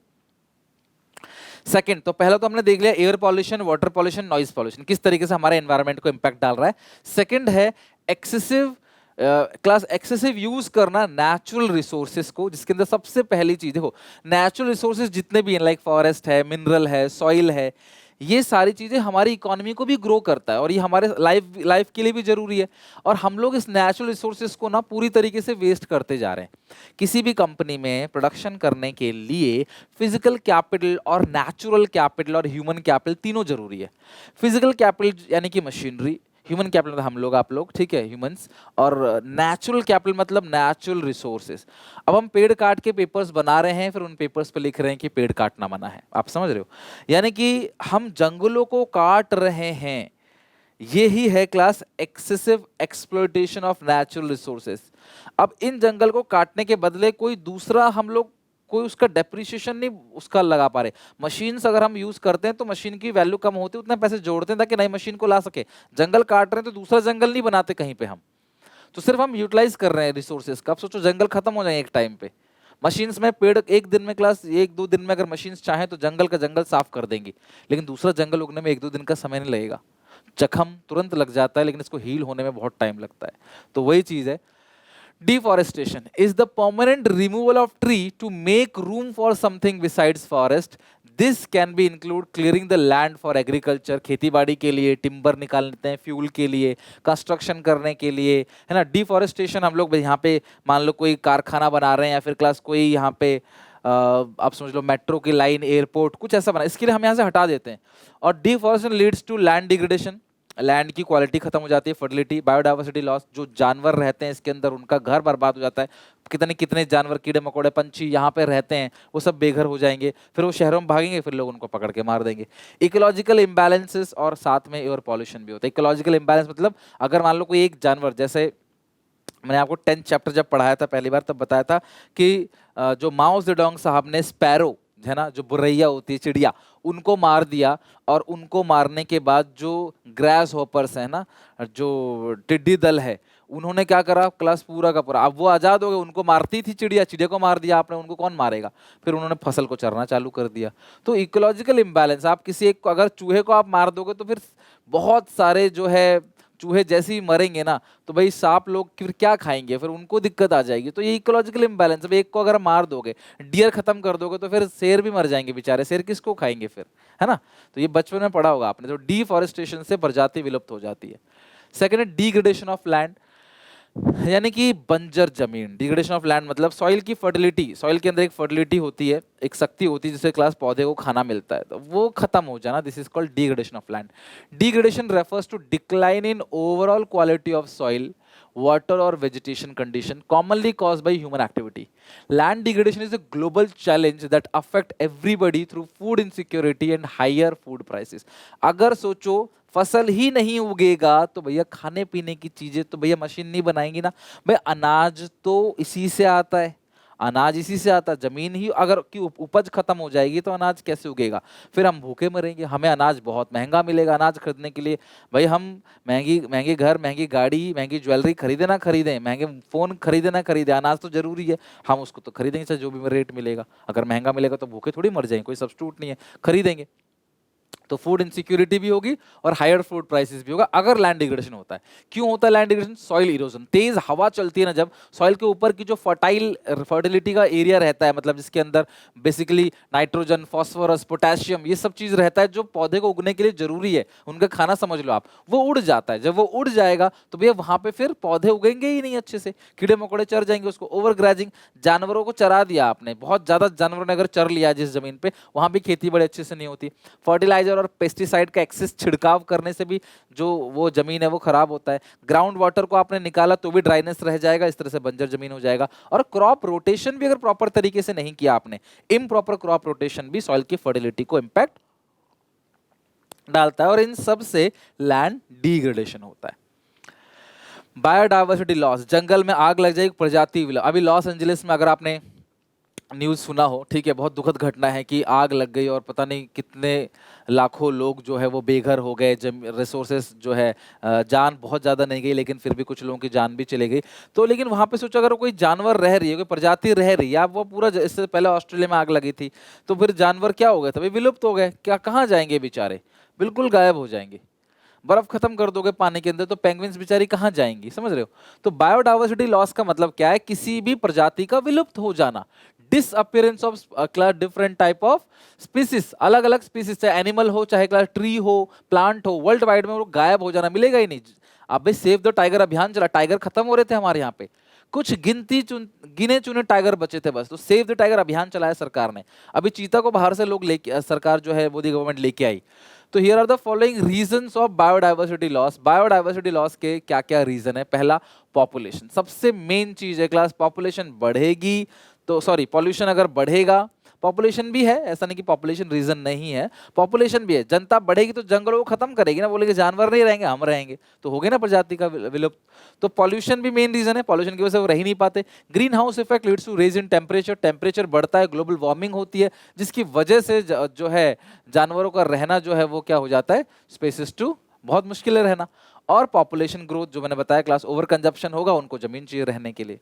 सेकंड, तो पहला तो हमने देख लिया air pollution, water pollution, noise pollution किस तरीके से हमारे एनवायरनमेंट को इंपैक्ट डाल रहा है। सेकंड है एक्सेसिव क्लास, एक्सेसिव यूज करना नेचुरल रिसोर्सेज को, जिसके अंदर सबसे पहली चीज देखो, नेचुरल रिसोर्सेज जितने भी हैं, लाइक फॉरेस्ट है, मिनरल है, सॉइल है, ये सारी चीजें हमारी इकोनॉमी को भी ग्रो करता है और ये हमारे लाइफ लाइफ के लिए भी जरूरी है। और हम लोग इस नेचुरल रिसोर्सेज को ना पूरी तरीके से वेस्ट करते जा रहे हैं। किसी भी कंपनी में प्रोडक्शन करने के लिए फिजिकल कैपिटल और नेचुरल कैपिटल और ह्यूमन कैपिटल तीनों जरूरी है। फिजिकल कैपिटल यानी कि मशीनरी, ह्यूमन कैपिटल हम लोग, आप लोग, ठीक है, ह्यूमंस, और नेचुरल कैपिटल मतलब नेचुरल रिसोर्सेज। अब हम पेड़ काट के पेपर्स बना रहे हैं, फिर उन पेपर्स पे लिख रहे हैं कि पेड़ काटना मना है। आप समझ रहे हो? यानी कि हम जंगलों को काट रहे हैं, ये ही है class excessive exploitation of natural resources. अब इन जंगल को काटने के बदले कोई दूसरा हम लोग कोई उसका डेप्रिसिएशन नहीं उसका लगा पा रहे। मशीन्स अगर हम यूज करते हैं तो मशीन की वैल्यू कम होती है, उतने पैसे जोड़ते हैं ताकि नई मशीन को ला सके। जंगल काट रहे हैं तो दूसरा जंगल नहीं बनाते कहीं पे हम, तो सिर्फ हम यूटिलाइज कर रहे हैं रिसोर्सेज का। अब सोचो जंगल खत्म हो जाए एक टाइम पे, मशीन्स में पेड़ एक दिन में क्लास, एक दो दिन में अगर मशीन्स चाहें तो जंगल का जंगल साफ कर देंगी, लेकिन दूसरा जंगल उगने में एक दो दिन का समय नहीं लगेगा। जख्म तुरंत लग जाता है लेकिन इसको हील होने में बहुत टाइम लगता है। तो वही चीज है, deforestation is the permanent removal of tree to make room for something besides forest. This can be include clearing the land for agriculture, खेती बाड़ी के लिए, टिम्बर निकाल लेते हैं फ्यूल के लिए, कंस्ट्रक्शन करने के लिए, है ना। डिफॉरेस्टेशन हम लोग यहाँ पे मान लो कोई कारखाना बना रहे हैं या फिर क्लास कोई यहाँ पे आप समझ लो मेट्रो की लाइन, एयरपोर्ट, कुछ ऐसा बना, इसके लिए हम यहाँ से हटा देते हैं। और deforestation leads to land degradation, land की क्वालिटी खत्म हो जाती है, फर्टिलिटी, बायोडाइवर्सिटी लॉस, जो जानवर रहते हैं इसके अंदर उनका घर बर्बाद हो जाता है। कितने कितने जानवर, कीड़े मकोड़े, पंछी यहाँ पे रहते हैं वो सब बेघर हो जाएंगे, फिर वो शहरों में भागेंगे, फिर लोग उनको पकड़ के मार देंगे। इकोलॉजिकल इम्बैलेंसेस और साथ में एयर पॉल्यूशन भी होता है। इकोलॉजिकल इम्बैलेंस मतलब अगर मान लो कोई एक जानवर, जैसे मैंने आपको 10th चैप्टर जब पढ़ाया था पहली बार तब बताया था कि जो माओ जेडोंग साहब ने स्पैरो, है ना, जो बुरैया होती है चिड़िया, उनको मार दिया, और उनको मारने के बाद जो ग्रास होपर्स है ना, जो टिड्डी दल है, उन्होंने क्या करा क्लास पूरा का पूरा, अब वो आजाद हो गए, उनको मारती थी चिड़िया, चिड़िया को मार दिया आपने, उनको कौन मारेगा, फिर उन्होंने फसल को चरना चालू कर दिया। तो इकोलॉजिकल इम्बैलेंस, आप किसी एक को, अगर चूहे को आप मार दोगे तो फिर बहुत सारे जो है चूहे जैसे ही मरेंगे ना, तो भाई सांप लोग फिर क्या खाएंगे, फिर उनको दिक्कत आ जाएगी। तो ये इकोलॉजिकल इम्बैलेंस, अब एक को अगर मार दोगे, डियर खत्म कर दोगे, तो फिर शेर भी मर जाएंगे बेचारे, शेर किसको खाएंगे फिर, है ना। तो ये बचपन में पढ़ा होगा आपने। तो डिफॉरेस्टेशन से प्रजाति विलुप्त हो जाती है। सेकेंड है डिग्रेडेशन ऑफ लैंड, यानी कि बंजर जमीन। डिग्रेडेशन ऑफ लैंड मतलब सॉइल की फर्टिलिटी, सॉइल के अंदर एक फर्टिलिटी होती है, एक शक्ति होती है जिससे क्लास पौधे को खाना मिलता है, तो वो खत्म हो जाना, this is called degradation of land. Degradation refers to decline in overall quality of soil, water or vegetation condition commonly caused by human activity. Land degradation is a global challenge that affect everybody through food insecurity and higher food prices. अगर सोचो फसल ही नहीं उगेगा तो भैया खाने पीने की चीजें तो भैया मशीन नहीं बनाएंगी ना। भाई अनाज तो इसी से आता है, अनाज इसी से आता है। जमीन ही अगर की उपज खत्म हो जाएगी तो अनाज कैसे उगेगा, फिर हम भूखे मरेंगे। हमें अनाज बहुत महंगा मिलेगा, अनाज खरीदने के लिए भाई हम महंगी महंगी घर, महंगी गाड़ी, महंगी ज्वेलरी खरीदे ना खरीदें, महंगे फोन खरीदे ना खरीदें, अनाज तो जरूरी है, हम उसको तो खरीदेंगे चाहे जो भी रेट मिलेगा। अगर महंगा मिलेगा तो भूखे थोड़ी मर जाएंगे, कोई सब्स्टिट्यूट नहीं है, खरीदेंगे। तो फूड इनसिक्योरिटी भी होगी और हायर फूड प्राइसेस भी होगा अगर लैंड डिग्रेडेशन होता है। क्यों होता है लैंड डिग्रेडेशन? सॉइल इरोजन, तेज हवा चलती है ना जब, सॉइल के ऊपर की जो फर्टिलिटी का एरिया रहता है, मतलब जिसके अंदर बेसिकली नाइट्रोजन, फास्फोरस, पोटेशियम, ये सब चीज रहता है जो पौधे को उगने के लिए जरूरी है, उनका खाना समझ लो आप, वो उड़ जाता है। जब वो उड़ जाएगा तो भैया वहां पे फिर पौधे उगेंगे ही नहीं अच्छे से, कीड़े मकोड़े चर जाएंगे उसको। ओवर ग्रेजिंग, जानवरों को चरा दिया आपने, बहुत ज्यादा जानवरों ने अगर चर लिया जिस जमीन पे, वहां भी खेती बड़ी अच्छे से नहीं होती। फर्टिलाइजर और पेस्टिसाइड का एक्सेस छिड़काव करने से भी जो वो जमीन है वो खराब होता है। ग्राउंड वाटर को आपने निकाला तो भी ड्राइनेस रह जाएगा, इस तरह से बंजर जमीन हो जाएगा। और क्रॉप रोटेशन भी अगर प्रॉपर तरीके से नहीं किया आपने, इम्प्रॉपर क्रॉप रोटेशन भी सॉइल की फर्टिलिटी को इम्पैक्ट डालता है, और इन सब से लैंड डिग्रेडेशन होता है। बायोडाइवर्सिटी लॉस, जंगल में आग लग जाएगी, प्रजाति विलुप्त। अभी लॉस एंजलिस में अगर आपने न्यूज़ सुना हो, ठीक है, बहुत दुखद घटना है कि आग लग गई और पता नहीं कितने लाखों लोग जो है वो बेघर हो गए। रिसोर्सेस जो है, जान बहुत ज़्यादा नहीं गई लेकिन फिर भी कुछ लोगों की जान भी चली गई। तो लेकिन वहाँ पे सोचो अगर कोई जानवर रह रही है, कोई प्रजाति रह रही है, आप वो पूरा, इससे पहले ऑस्ट्रेलिया में आग लगी थी, तो फिर जानवर क्या हो गए थे भाई, विलुप्त हो गए। क्या, कहाँ जाएंगे बेचारे, बिल्कुल गायब हो जाएंगे। बर्फ खत्म कर दोगे पानी के अंदर तो पेंगुइन्स बेचारी कहाँ जाएंगी, समझ रहे हो। तो बायोडाइवर्सिटी लॉस का मतलब क्या है, किसी भी प्रजाति का विलुप्त हो जाना, disappearance of class different type of species, अलग अलग स्पीसीज, चाहे एनिमल हो चाहे क्लास ट्री हो प्लांट हो, वर्ल्ड वाइड में वो गायब हो जाना, मिलेगा ही नहीं। अब भाई सेव द टाइगर अभियान चला, टाइगर खत्म हो रहे थे हमारे यहाँ पे, कुछ गिने चुने टाइगर बचे थे बस, तो सेव द टाइगर अभियान चलाया सरकार ने। अभी चीता को बाहर से लोग लेके, सरकार जो है मोदी गवर्नमेंट लेके आई। तो here are the following reasons of biodiversity loss. Biodiversity loss के क्या क्या रीजन है। पहला, पॉपुलेशन, सबसे मेन चीज है क्लास, पॉपुलेशन बढ़ेगी तो, सॉरी, पॉल्यूशन अगर बढ़ेगा, पॉपुलेशन भी है, ऐसा नहीं कि पॉपुलेशन रीजन नहीं है, पॉपुलेशन भी है। जनता बढ़ेगी तो जंगलों को खत्म करेगी ना, बोलेगी जानवर नहीं रहेंगे हम रहेंगे, तो हो गए ना प्रजाति का विलुप्त। तो पॉल्यूशन भी मेन रीजन है, पॉल्यूशन की वजह से वो रह ही नहीं पाते। Greenhouse effect leads to raise in temperature, temperature बढ़ता है, ग्लोबल वार्मिंग होती है, जिसकी वजह से जो है जानवरों का रहना जो है वो क्या हो जाता है, स्पेसिस टू बहुत मुश्किल है रहना। और पॉपुलेशन ग्रोथ, जो मैंने बताया क्लास, ओवर कंजप्शन होगा, उनको जमीन चाहिए रहने के लिए।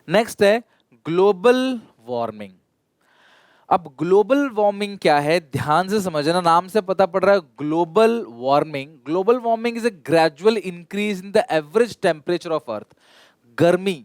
नेक्स्ट है ग्लोबल वार्मिंग। अब ग्लोबल वार्मिंग क्या है, ध्यान से समझना, नाम से पता पड़ रहा है global warming. Global warming is a gradual increase in the average temperature of earth. गर्मी,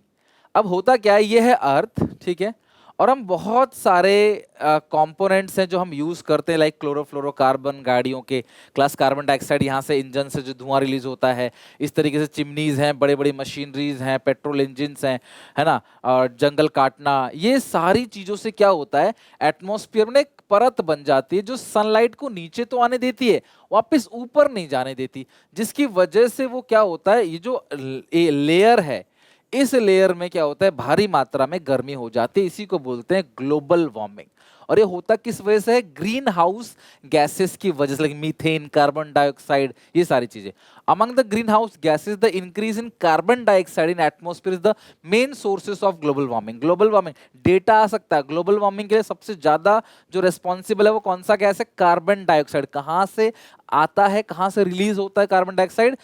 अब होता क्या है, ये है अर्थ, ठीक है, और हम बहुत सारे कंपोनेंट्स हैं जो हम यूज करते हैं, लाइक क्लोरोफ्लोरोकार्बन, गाड़ियों के क्लास, कार्बन डाइऑक्साइड यहाँ से इंजन से जो धुआं रिलीज होता है, इस तरीके से चिमनीज हैं, बड़े बड़ी मशीनरीज हैं, पेट्रोल इंजिन्स हैं, है ना, और जंगल काटना, ये सारी चीजों से क्या होता है, एटमॉस्फेयर में एक परत बन जाती है जो सनलाइट को नीचे तो आने देती है, वापस ऊपर नहीं जाने देती, जिसकी वजह से वो क्या होता है, ये जो लेयर है, इस लेयर में क्या होता है, भारी मात्रा में गर्मी हो जाती है, इसी को बोलते हैं ग्लोबल वार्मिंग। और ये होता किस वजह से है, ग्रीन हाउस गैसेस की वजह से, लाइक मीथेन, कार्बन डाइऑक्साइड, ये सारी चीजें। Among the greenhouse gases, the increase in carbon dioxide in atmosphere is the main sources of global warming. Global warming data आ सकता है, ग्लोबल वार्मिंग के लिए सबसे ज्यादा जो रेस्पॉन्सिबल है वो कौन सा गैस है, कार्बन डाइऑक्साइड। कहाँ से आता है, कहाँ से रिलीज होता है कार्बन डाइऑक्साइड,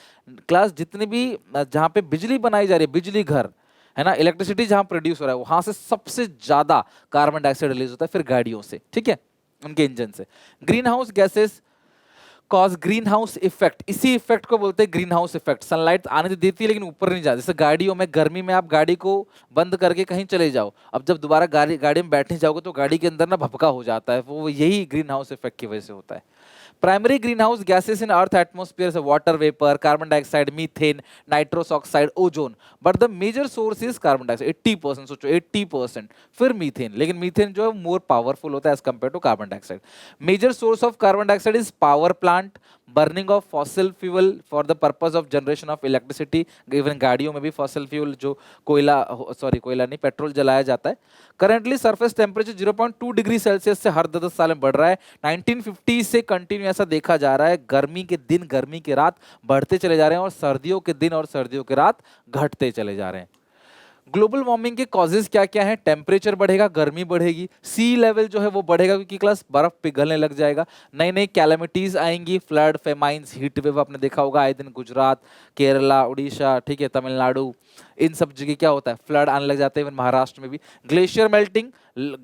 क्लास जितनी भी जहाँ पे बिजली बनाई जा रही है, बिजली घर है ना, इलेक्ट्रिसिटी जहां प्रोड्यूस हो रहा है, वहां से सबसे ज्यादा कार्बन डाइऑक्साइड रिलीज होता है, फिर गाड़ियों से, ठीक है, उनके इंजन से। Green house gases cause green house effect, इसी इफेक्ट को बोलते हैं ग्रीन हाउस इफेक्ट। सनलाइट आने तो देती है लेकिन ऊपर नहीं जाती, जैसे गाड़ियों में गर्मी में आप गाड़ी को बंद करके कहीं चले जाओ, अब जब दोबारा गाड़ी में बैठने जाओगे तो गाड़ी के अंदर ना भपका हो जाता है, वो यही ग्रीन हाउस इफेक्ट की वजह से होता है। Primary greenhouse gases in earth atmosphere से water vapour, carbon dioxide, methane, nitrous oxide, ozone, but the major source is carbon dioxide 80%, सोचो 80%, फिर मीथेन, लेकिन मीथेन जो है मोर पावरफुल होता है as compare to carbon dioxide. Major source of carbon dioxide is power plant, burning of fossil fuel for the purpose of generation of electricity, even गाड़ियों में भी फॉसिल फ्यूल जो कोयला नहीं, पेट्रोल जलाया जाता है। Currently surface temperature 0.2 degree Celsius से हर 10 साल में बढ़ रहा है। 1950 से कंटिन्यू ऐसा देखा जा रहा है, गर्मी के दिन गर्मी की रात बढ़ते चले जा रहे हैं और सर्दियों के दिन और सर्दियों की रात घटते चले जा रहे हैं। ग्लोबल वार्मिंग के कॉजेज क्या क्या हैं, टेम्परेचर बढ़ेगा, गर्मी बढ़ेगी, सी लेवल जो है वो बढ़ेगा क्योंकि क्लास बर्फ पिघलने लग जाएगा, नई नई कैलेमिटीज आएंगी, फ्लड, फेमाइंस, हीट वेव आपने देखा होगा आए दिन, गुजरात, केरला, उड़ीसा, ठीक है, तमिलनाडु, इन सब जगह क्या होता है, फ्लड आने लग जाते हैं, इवन महाराष्ट्र में भी। ग्लेशियर मेल्टिंग,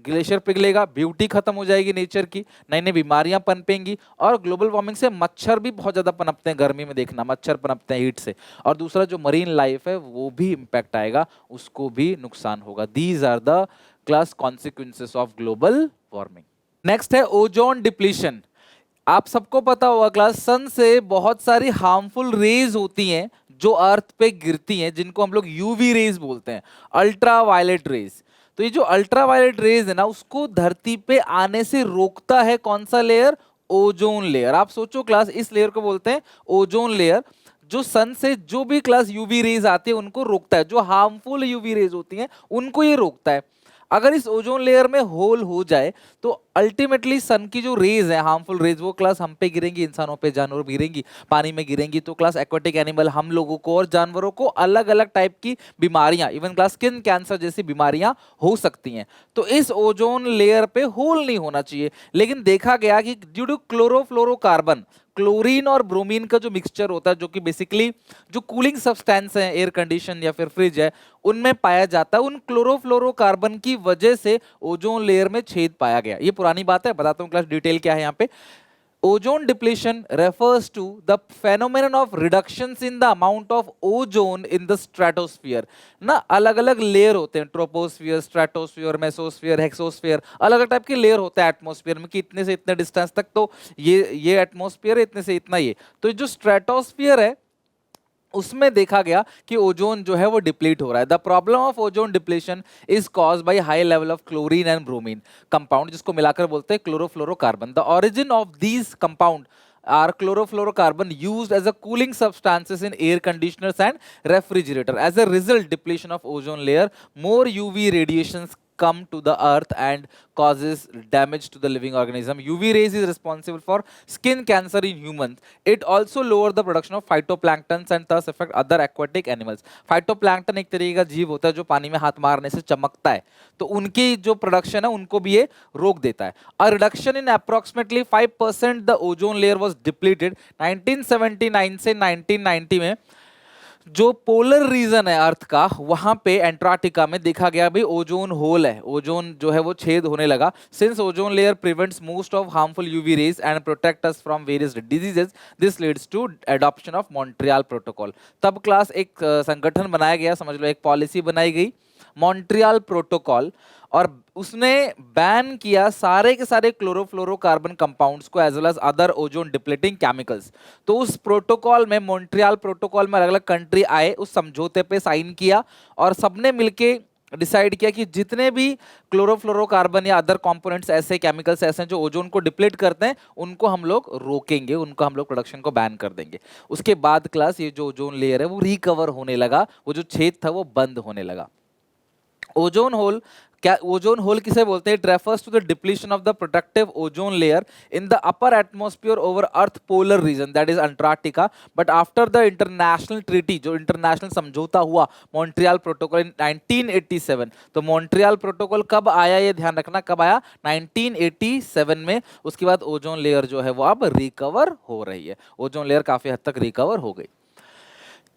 ग्लेशियर पिघलेगा, ब्यूटी खत्म हो जाएगी नेचर की, नई नई बीमारियां पनपेंगी, और ग्लोबल वार्मिंग से मच्छर भी बहुत ज्यादा पनपते हैं, गर्मी में देखना मच्छर पनपते हैं हीट से, और दूसरा जो मरीन लाइफ है वो भी इंपैक्ट आएगा, उसको भी नुकसान होगा। These are the class consequences of global warming. Next है ओजोन डिप्लीशन। आप सबको पता होगा क्लास, सन से बहुत सारी हार्मफुल रेज होती हैं जो अर्थ पे गिरती हैं, जिनको हम लोग यूवी रेज बोलते हैं, अल्ट्रा वायलेट रेज। तो ये जो अल्ट्रा वायलेट रेज है ना, उसको धरती पे आने से रोकता है कौन सा लेयर, ओजोन लेयर। आप सोचो क्लास, इस लेयर को बोलते हैं ओजोन लेयर, जो सन से जो भी क्लास यूवी रेज आती है उनको रोकता है, जो हार्मफुल यूवी रेज होती हैं उनको ये रोकता है। अगर इस ओजोन लेयर में होल हो जाए तो अल्टीमेटली सन की जो रेज है, हार्मफुल रेज, वो क्लास हम पे गिरेंगी, इंसानों पे, जानवरों पे गिरेंगी, पानी में गिरेंगी, तो क्लास एक्वाटिक एनिमल, हम लोगों को और जानवरों को अलग अलग टाइप की बीमारियां, इवन क्लास स्किन कैंसर जैसी बीमारियां हो सकती हैं। तो इस ओजोन लेयर पे होल नहीं होना चाहिए। लेकिन देखा गया कि ड्यू टू क्लोरोफ्लोरोकार्बन, क्लोरीन और ब्रोमीन का जो मिक्सचर होता है, जो कि बेसिकली जो कूलिंग सब्सटेंस है, एयर कंडीशन या फिर फ्रिज है, उनमें पाया जाता है, उन क्लोरोफ्लोरोकार्बन की वजह से ओजोन लेयर में छेद पाया गया। ये पुरानी बात है, बताता हूं क्लास डिटेल क्या है यहाँ पे। Ozone depletion refers to the phenomenon of reductions in the amount of ozone in the stratosphere। ना अलग अलग लेयर होते हैं, ट्रोपोस्फियर, स्ट्रेटोस्फियर, मेसोस्फियर, हेक्सोस्फियर, अलग अलग टाइप के लेयर होते हैं एटमॉस्फेयर में, कि इतने से इतने डिस्टेंस तक तो ये एटमॉस्फेयर है, इतने से इतना ये। तो जो स्ट्रेटोस्फियर है उसमें देखा गया कि ओजोन जो है वो डिप्लीट हो रहा है। The problem of ozone depletion is caused by high level of chlorine and bromine compound, जिसको मिलाकर बोलते हैं chlorofluorocarbon. The origin of these compound are chlorofluorocarbon used as a cooling substances in air conditioners and refrigerator. As a result, depletion of ozone layer, more UV radiations come to the earth and causes damage to the living organism. UV rays is responsible for skin cancer in humans. It also lower the production of phytoplanktons and thus affect other aquatic animals. Phytoplankton एक तरीके का जीव होता है जो पानी में हाथ मारने से चमकता है, तो उनकी जो प्रोडक्शन है उनको भी ये रोक देता है। A reduction in approximately 5% the ozone layer was depleted 1979 से 1990 में। जो पोलर रीजन है अर्थ का, वहां पे एंटार्क्टिका में देखा गया भाई ओजोन होल है, ओजोन जो है वो छेद होने लगा। Since ozone layer prevents most of harmful UV rays and protect us from various diseases, this leads to adoption of Montreal protocol. तब क्लास एक संगठन बनाया गया, समझ लो एक पॉलिसी बनाई गई, मॉन्ट्रियल प्रोटोकॉल, और उसने बैन किया सारे के सारे क्लोरोफ्लोरोकार्बन कंपाउंड्स को as well as other ozone depleting chemicals. तो उस प्रोटोकॉल में, मॉन्ट्रियल प्रोटोकॉल में अलग अलग कंट्री आए, उस समझौते पे साइन किया और सबने मिलके डिसाइड किया कि जितने भी क्लोरोफ्लोरोकार्बन या अदर कंपोनेंट्स, ऐसे केमिकल्स ऐसे हैं जो ओजोन को डिप्लीट करते हैं, उनको हम लोग रोकेंगे, उनको हम लोग प्रोडक्शन को बैन कर देंगे। उसके बाद क्लास ये जो ओजोन लेयर है वो रिकवर होने लगा, वो जो छेद था वो बंद होने लगा। ओजोन होल, क्या ओजोन होल किसे बोलते हैं? It refers to the depletion of the protective ozone layer in the upper atmosphere over earth polar region, that is Antarctica. But after the international treaty, जो इंटरनेशनल समझौता हुआ Montreal protocol इन 1987, तो Montreal protocol कब आया, ये ध्यान रखना, कब आया? 1987 में। उसके बाद ओजोन लेयर जो है वो अब रिकवर हो रही है, ओजोन लेयर काफी हद तक रिकवर हो गई।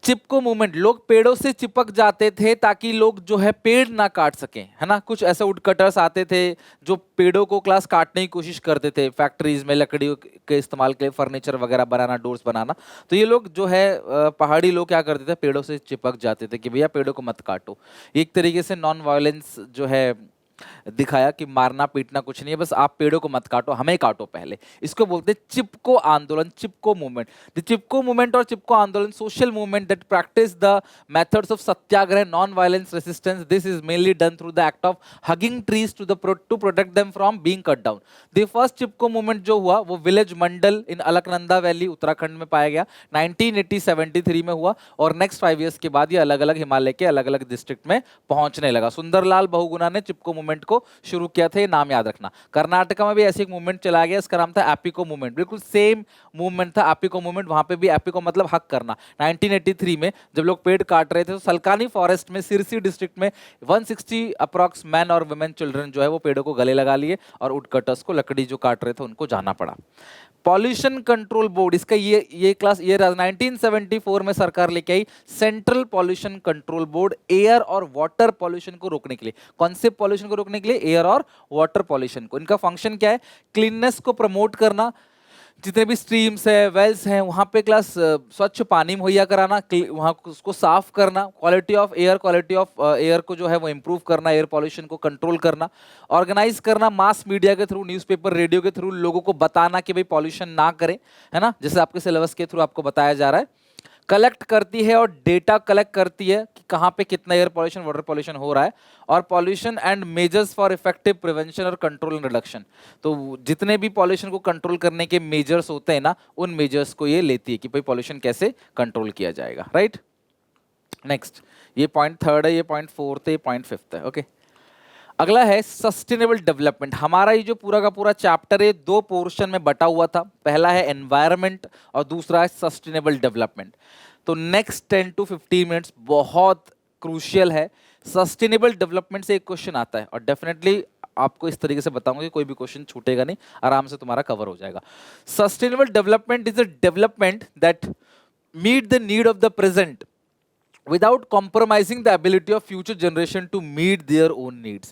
चिपको मूवमेंट, लोग पेड़ों से चिपक जाते थे ताकि लोग जो है पेड़ ना काट सकें, है ना। कुछ ऐसे वुड कटर्स आते थे जो पेड़ों को क्लास काटने की कोशिश करते थे, फैक्ट्रीज में लकड़ियों के इस्तेमाल के लिए फर्नीचर वगैरह बनाना, डोर्स बनाना। तो ये लोग जो है पहाड़ी लोग क्या करते थे, पेड़ों से चिपक जाते थे कि भैया पेड़ों को मत काटो। एक तरीके से नॉन वायलेंस जो है दिखाया कि मारना पीटना कुछ नहीं है, बस आप पेड़ों को मत काटो, हमें काटो पहले। इसको बोलते हैं Chipko Andolan, Chipko movement. The Chipko movement और Chipko Andolan social movement that practice the methods of satyagraha, non violence resistance. This is mainly done through the act of hugging trees to protect them from being cut down. The first Chipko movement जो हुआ वो village Mandal in Alaknanda valley Uttarakhand में पाया गया, 1973 में हुआ, और next 5 years के बाद ये अलग अलग हिमालय के अलग अलग डिस्ट्रिक्ट में पहुंचने लगा। सुंदरलाल बहुगुणा ने चिपको मूवमेंट को शुरू किया था, ये नाम याद रखना। कर्नाटका में भी ऐसी एक मूवमेंट चला गया, इसका नाम था एपिको मूवमेंट, बिल्कुल सेम मूवमेंट था एपिको मूवमेंट। वहां पे भी एपिको मतलब हक करना। 1983 में जब लोग पेड़ काट रहे थे तो सलकानी फॉरेस्ट में सिरसी डिस्ट्रिक्ट में 160 अप्रॉक्स मैन और वुमेन चिल्ड्रन जो है वो पेड़ों को गले लगा लिए और वुड कटर्स को, लकड़ी जो काट रहे थे, उनको जाना पड़ा। पॉल्यूशन कंट्रोल बोर्ड, इसका ये क्लास ये 1974 में सरकार लेके आई, central pollution control board, air और वाटर पॉल्यूशन को रोकने के लिए। कौन से पॉल्यूशन को रोकने के लिए? एयर और वाटर पॉल्यूशन को। इनका फंक्शन क्या है? क्लीननेस को प्रमोट करना, जितने भी स्ट्रीम्स है, वेल्स हैं, वहाँ पे क्लास स्वच्छ पानी मुहैया कराना, वहाँ उसको साफ करना, क्वालिटी ऑफ एयर को जो है वो इम्प्रूव करना, एयर पॉल्यूशन को कंट्रोल करना, ऑर्गेनाइज करना, मास मीडिया के थ्रू, न्यूज़पेपर, रेडियो के थ्रू लोगों को बताना कि भाई पॉल्यूशन ना करें, है ना, जैसे आपके सिलेबस के थ्रू आपको बताया जा रहा है। कलेक्ट करती है और डेटा कलेक्ट करती है कि कहाँ पे कितना एयर पॉल्यूशन वाटर पॉल्यूशन हो रहा है, और pollution and measures for effective prevention और कंट्रोल एंड रिडक्शन। तो जितने भी पॉल्यूशन को कंट्रोल करने के मेजर्स होते हैं ना, उन मेजर्स को ये लेती है कि भाई पॉल्यूशन कैसे कंट्रोल किया जाएगा, राइट। नेक्स्ट, ये पॉइंट थर्ड है, ये पॉइंट फोर्थ है, ये पॉइंट फिफ्थ है। ओके, अगला है सस्टेनेबल डेवलपमेंट। हमारा ये जो पूरा का पूरा चैप्टर है दो पोर्शन में बटा हुआ था, पहला है एनवायरनमेंट और दूसरा है सस्टेनेबल डेवलपमेंट। तो नेक्स्ट 10 to 15 मिनट्स बहुत क्रूशियल है। सस्टेनेबल डेवलपमेंट से एक क्वेश्चन आता है और डेफिनेटली आपको इस तरीके से बताऊंगा कि कोई भी क्वेश्चन छूटेगा नहीं, आराम से तुम्हारा कवर हो जाएगा। Sustainable development is a development that meet the need of the present without compromising the ability of future generation to meet their own needs.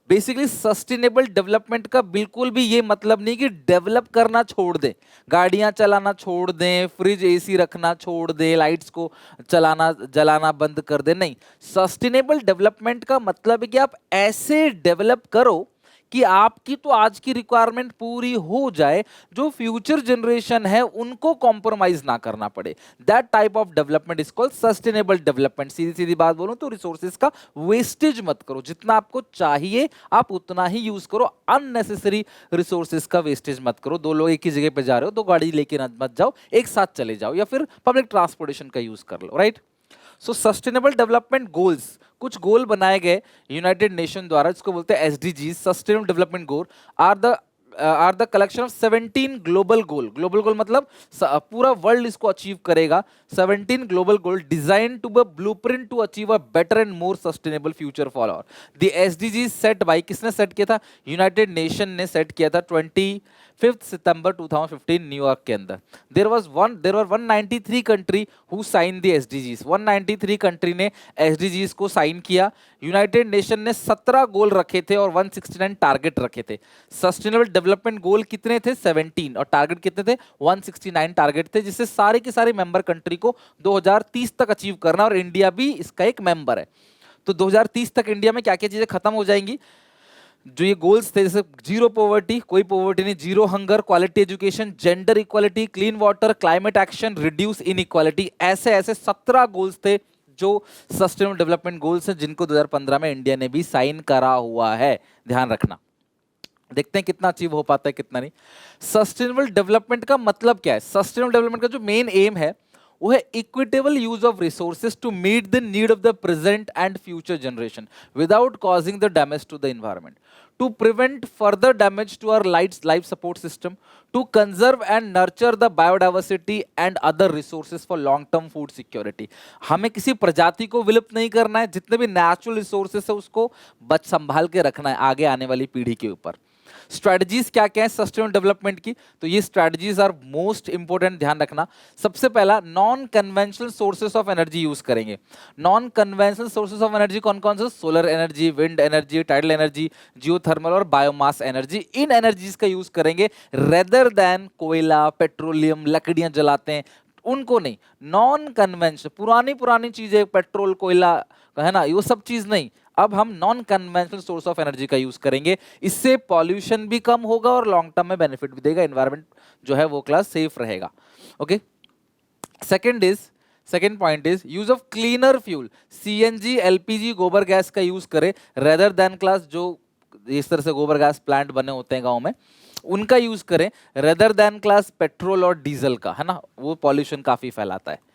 Basically sustainable development का बिल्कुल भी ये मतलब नहीं कि डेवलप करना छोड़ दें, गाड़ियां चलाना छोड़ दें, फ्रिज एसी रखना छोड़ दें, लाइट्स को चलाना जलाना बंद कर दें। नहीं, सस्टेनेबल डेवलपमेंट का मतलब है कि आप ऐसे डेवलप करो कि आपकी तो आज की रिक्वायरमेंट पूरी हो जाए, जो फ्यूचर जनरेशन है उनको कॉम्प्रोमाइज ना करना पड़े। That type of development is called sustainable development. सीधी सीधी बात बोलूं तो रिसोर्सेज का वेस्टेज मत करो, जितना आपको चाहिए आप उतना ही यूज करो, अननेसेसरी रिसोर्सेज का वेस्टेज मत करो। दो लोग एक ही जगह पे जा रहे हो, दो गाड़ी लेके मत जाओ, एक साथ चले जाओ, या फिर पब्लिक ट्रांसपोर्टेशन का यूज कर लो, right. So sustainable development goals, कुछ गोल बनाए गए यूनाइटेड नेशन द्वारा, जिसको बोलते हैं SDG, sustainable development goal are the collection of 17 global goal. Global goal मतलब पूरा वर्ल्ड इसको अचीव करेगा। 17 global goal design to be blueprint to achieve a better and more sustainable future for all. The SDG set by, किसने सेट किया था? United Nation ने set किया था 25 सितंबर 2015 न्यूयॉर्क के अंदर। There were 193 country who sign the SDGs. 193 country ने एसडीजीज को साइन किया। यूनाइटेड नेशन ने 17 गोल रखे थे और 169 टारगेट रखे थे। सस्टेनेबल डेवलपमेंट गोल कितने थे? 17, और टारगेट कितने थे? 169 टारगेट थे, जिससे सारे के सारे मेंबर कंट्री को 2030 तक अचीव करना, और इंडिया भी इसका एक मेंबर है। तो 2030 तक इंडिया में क्या क्या चीजें खत्म हो जाएंगी? जो ये गोल्स थे, जैसे जीरो पॉवर्टी, कोई पॉवर्टी नहीं, zero hunger, quality education, gender equality, clean water, climate action, reduce inequality, ऐसे ऐसे 17 गोल्स थे जो सस्टेनेबल डेवलपमेंट गोल्स हैं, जिनको 2015 में इंडिया ने भी साइन करा हुआ है। ध्यान रखना, देखते हैं कितना अचीव हो पाता है कितना नहीं। सस्टेनेबल डेवलपमेंट का मतलब क्या है? सस्टेनेबल डेवलपमेंट का जो मेन एम है वो है equitable use of resources to meet the need of the present and future generation without causing the damage to the environment, to prevent further damage to our life support system, to conserve and nurture the biodiversity and other resources for long term food security। हमें किसी प्रजाति को विलुप्त नहीं करना है, जितने भी नेचुरल रिसोर्सेस है उसको संभाल के रखना है आगे आने वाली पीढ़ी के ऊपर। स्ट्रेटजीज क्या क्या है सस्टेनेबल डेवलपमेंट की? तो ये स्ट्रेटजीज आर मोस्ट इंपोर्टेंट, ध्यान रखना। सबसे पहला, non conventional sources of energy use करेंगे। Non conventional sources of energy कौन कौन से? Solar energy, wind energy, tidal energy, geothermal और बायोमास एनर्जी। इन एनर्जीज का यूज करेंगे रेदर देन कोयला, पेट्रोलियम, लकड़ियां जलाते हैं उनको नहीं। नॉन कन्वेंशनल, पुरानी पुरानी चीजें, पेट्रोल, कोयला है ना, ये सब चीज नहीं। अब हम non conventional source of energy का यूज करेंगे, इससे पॉल्यूशन भी कम होगा और लॉन्ग टर्म में बेनिफिट भी देगा, एनवायरनमेंट जो है वो क्लास सेफ रहेगा। Okay, second point is use of cleaner fuel. CNG, LPG, गोबर गैस का यूज करें रेदर देन क्लास, जो इस तरह से गोबर गैस प्लांट बने होते हैं गांव में, उनका यूज करें रेदर देन क्लास पेट्रोल और डीजल का, है ना, वो पॉल्यूशन काफी फैलाता है।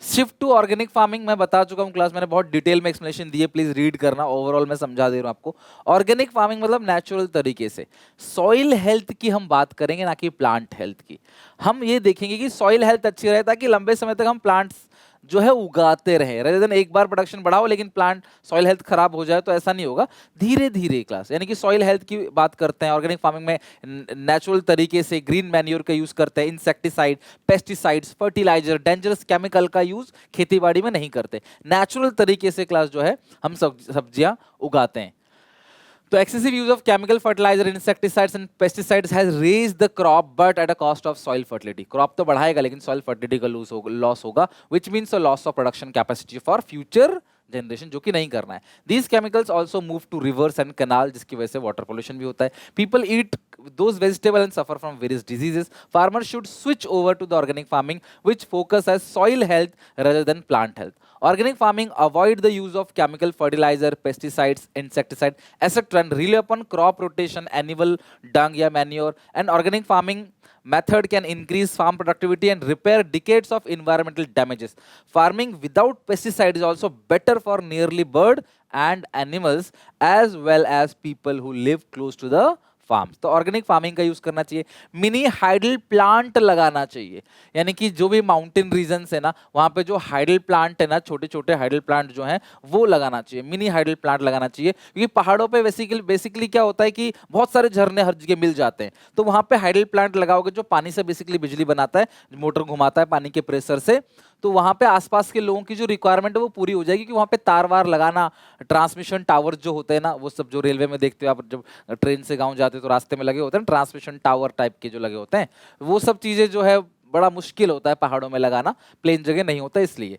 शिफ्ट टू ऑर्गेनिक फार्मिंग, मैं बता चुका हूं क्लास, मैंने बहुत डिटेल में एक्सप्लेनेशन दी है, प्लीज रीड करना, ओवरऑल मैं समझा दे रहा हूं आपको। ऑर्गेनिक फार्मिंग मतलब नेचुरल तरीके से। सॉइल हेल्थ की हम बात करेंगे, ना कि प्लांट हेल्थ की। हम ये देखेंगे कि सॉइल हेल्थ अच्छी रहे ताकि लंबे समय तक हम प्लांट्स जो है उगाते रहे, रेदर देन एक बार प्रोडक्शन बढ़ाओ लेकिन प्लांट सॉइल हेल्थ खराब हो जाए, तो ऐसा नहीं होगा। धीरे धीरे क्लास, यानी कि सॉइल हेल्थ की बात करते हैं। ऑर्गेनिक फार्मिंग में नेचुरल तरीके से ग्रीन मैन्योर का यूज करते हैं, insecticide, pesticides, fertilizer, dangerous chemical का यूज खेतीबाड़ी में नहीं करते। नेचुरल तरीके से क्लास जो है हम सब्जियां उगाते हैं। तो excessive use of chemical fertilizer, insecticides and pesticides has raised the crop but at a cost of soil fertility. Crop तो बढ़ाएगा लेकिन soil fertility का loss होगा, which means a loss of production capacity for future generation, जो कि नहीं करना है. These chemicals also move to rivers and canal, जिसकी वजह से water pollution भी होता है. People eat those vegetables and suffer from various diseases. Farmers should switch over to the organic farming, which focus as soil health rather than plant health. Organic farming avoid the use of chemical fertilizer, pesticides, insecticide, etc. and rely upon crop rotation, animal dung या manure. And organic farming method can increase farm productivity and repair decades of environmental damages. Farming without pesticide is also better for nearly bird and animals as well as people who live close to the farms. तो organic farming का use करना चाहिए. Mini hydel plant लगाना चाहिए, यानी कि जो भी माउंटेन रीजन्स है ना, वहां पे जो हाइडल प्लांट है ना, छोटे छोटे हाइडल प्लांट जो हैं वो लगाना चाहिए. मिनी हाइडल प्लांट लगाना चाहिए, क्योंकि पहाड़ों पे बेसिकली क्या होता है कि बहुत सारे झरने हर जगह मिल जाते हैं. तो वहां पे हाइडल प्लांट लगाओगे जो पानी से बेसिकली बिजली बनाता है, मोटर घुमाता है पानी के प्रेशर से, तो वहां पे आसपास के लोगों की जो रिक्वायरमेंट है वो पूरी हो जाएगी. कि वहां पे तार वार लगाना, ट्रांसमिशन टावर जो होते हैं ना, वो सब जो रेलवे में देखते हो आप, जब ट्रेन से गांव जाते हो तो रास्ते में लगे होते हैं ट्रांसमिशन टावर टाइप के जो लगे होते हैं, वो सब चीजें जो है बड़ा मुश्किल होता है पहाड़ों में लगाना, प्लेन जगह नहीं होता इसलिए.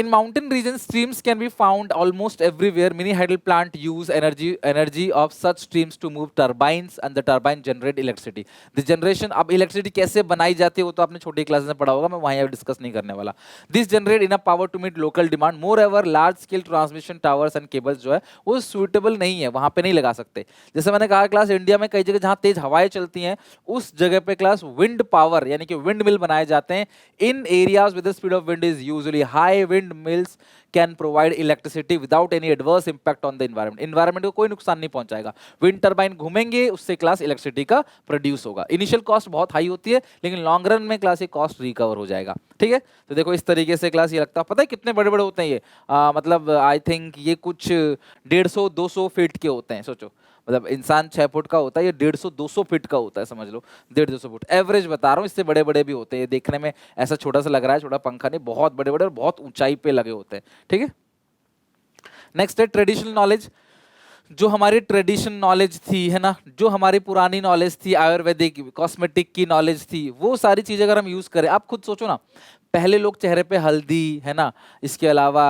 In mountain regions, streams can be found almost everywhere. Mini hydel plant use energy of such streams to move turbines, and the turbine generate electricity. The generation, अब electricity कैसे बनाई जाती है वो तो आपने छोटी क्लास में पढ़ा होगा, मैं वहाँ डिस्कस नहीं करने वाला. This generate enough power to meet local demand. Moreover, large scale transmission towers and cables जो है वो suitable नहीं है, वहाँ पे नहीं लगा सकते. जैसे मैंने कहा क्लास, इंडिया में कई जगह जहाँ तेज हवाएं चलती हैं उस जगह पे क्लास विंड पावर यानी कि विंड मिल बनाए जाते हैं. In areas with the speed of wind is usually high. Wind mills can provide electricity without any adverse impact on the environment. Environment को कोई नुकसान नहीं पहुंचाएगा. विंड टरबाइन घूमेंगे, उससे क्लास इलेक्ट्रिसिटी का प्रोड्यूस होगा. इनिशियल कॉस्ट बहुत हाई होती है, लेकिन लॉन्ग रन में क्लास ये कॉस्ट रिकवर हो जाएगा. ठीक है, तो देखो इस तरीके से क्लास ये लगता है. पता है कितने बड़े बड़े होते हैं ये, मतलब आई थिंक ये कुछ 150-200 फीट के होते हैं. सोचो, मतलब इंसान 6 फुट का होता है, ये 150-200 फीट का होता है, समझ लो 150-200 फुट एवरेज बता रहा हूँ. इससे बड़े बड़े भी होते हैं, देखने में ऐसा छोटा सा लग रहा है, छोटा पंखा नहीं, बहुत बड़े बड़े और बहुत ऊंचाई पे लगे होते हैं. ठीक है, नेक्स्ट है ट्रेडिशनल नॉलेज. जो हमारी ट्रेडिशन नॉलेज थी है ना, जो हमारी पुरानी नॉलेज थी, आयुर्वेदिक कॉस्मेटिक की नॉलेज थी, वो सारी चीजें अगर हम यूज करें, आप खुद सोचो ना, पहले लोग चेहरे पे हल्दी है ना, इसके अलावा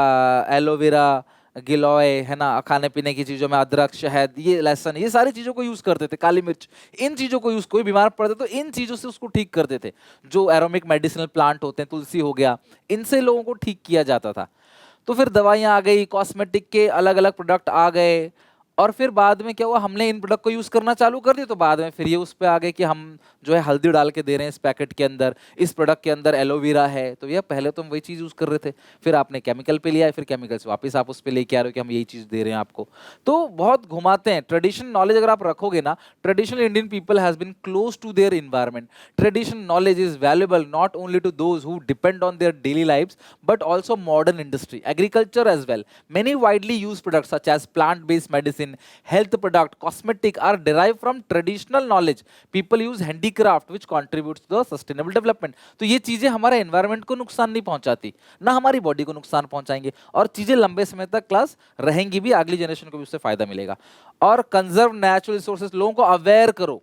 एलोवेरा, गिलोय है ना, खाने पीने की चीजों में अदरक, शहद, ये लहसुन, ये सारी चीजों को यूज करते थे, काली मिर्च, इन चीजों को यूज, कोई बीमार पड़ते तो इन चीजों से उसको ठीक करते थे. जो एरोमिक मेडिसिनल प्लांट होते हैं, तुलसी हो गया, इनसे लोगों को ठीक किया जाता था. तो फिर दवाइयाँ आ गई, कॉस्मेटिक के अलग अलग प्रोडक्ट आ गए, और फिर बाद में क्या हुआ, हमने इन प्रोडक्ट को यूज करना चालू कर दिया, तो बाद में फिर ये उस पे आ गए कि हम जो है हल्दी डाल के दे रहे हैं इस पैकेट के अंदर, इस प्रोडक्ट के अंदर एलोवेरा है. तो ये पहले तो हम वही चीज यूज कर रहे थे, फिर आपने केमिकल पे लिया, फिर केमिकल से वापस आप उस पे लेके आ रहे हो कि हम यही चीज दे रहे हैं आपको. तो बहुत घुमाते हैं. ट्रेडिशनल नॉलेज अगर आप रखोगे ना, traditional Indian people has been close to their environment. Traditional knowledge is valuable not only to those who depend on their daily lives but also modern industry, agriculture as well. Many widely use products such as plant based medicine, health product, cosmetic are derived from traditional knowledge. People use handicraft which contributes to the sustainable development. तो ये चीजें हमारे environment को नुकसान नहीं पहुंचाती, ना हमारी बॉडी को नुकसान पहुंचाएंगे, और चीजें लंबे समय तक क्लास रहेंगी भी, अगली जनरेशन को भी उससे फायदा मिलेगा. और कंजर्व नेचुरल रिसोर्सेज, लोगों को अवेयर करो,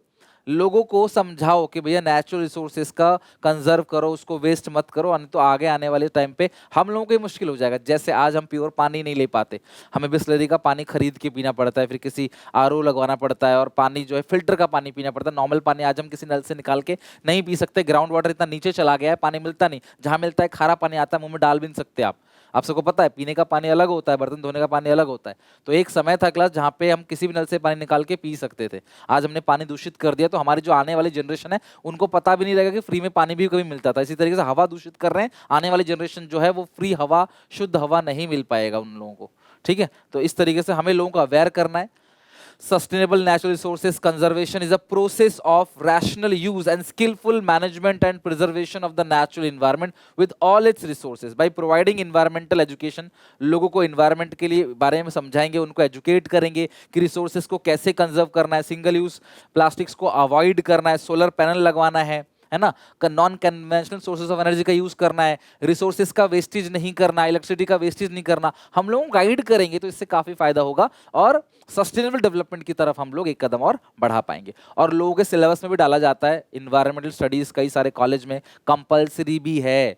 लोगों को समझाओ कि भैया नेचुरल रिसोर्सेज का कंजर्व करो, उसको वेस्ट मत करो, तो आगे आने वाले टाइम पे हम लोगों को मुश्किल हो जाएगा. जैसे आज हम प्योर पानी नहीं ले पाते, हमें बिस्लरी का पानी खरीद के पीना पड़ता है, फिर किसी आरओ लगवाना पड़ता है, और पानी जो है फिल्टर का पानी पीना पड़ता है. नॉर्मल पानी आज हम किसी नल से निकाल के नहीं पी सकते, ग्राउंड वाटर इतना नीचे चला गया है, पानी मिलता नहीं. जहाँ मिलता है खारा पानी आता है, मुंह में डाल भी नहीं सकते आप सबको पता है. पीने का पानी अलग होता है, बर्तन धोने का पानी अलग होता है. तो एक समय था क्लास जहाँ पे हम किसी भी नल से पानी निकाल के पी सकते थे. आज हमने पानी दूषित कर दिया, तो हमारी जो आने वाली जनरेशन है उनको पता भी नहीं लगेगा कि फ्री में पानी भी कभी मिलता था. इसी तरीके से हवा दूषित कर रहे हैं, आने वाली जनरेशन जो है वो फ्री हवा, शुद्ध हवा नहीं मिल पाएगा उन लोगों को. ठीक है, तो इस तरीके से हमें लोगों को अवेयर करना है. Sustainable natural resources conservation is a process of rational use and skillful management and preservation of the natural environment with all its resources. By providing environmental education, लोगों को environment के लिए बारे में समझाएंगे, उनको educate करेंगे कि resources को कैसे conserve करना है, single use plastics को avoid करना है, solar panel लगवाना है है ना, non conventional sources of energy का यूज करना है, रिसोर्सेज का वेस्टेज नहीं करना, इलेक्ट्रिसिटी का वेस्टेज नहीं करना, हम लोग गाइड करेंगे तो इससे काफी फायदा होगा और सस्टेनेबल डेवलपमेंट की तरफ हम लोग एक कदम और बढ़ा पाएंगे। और लोगों के सिलेबस में भी डाला जाता है, इन्वायरमेंटल स्टडीज कई सारे कॉलेज में कंपलसरी भी है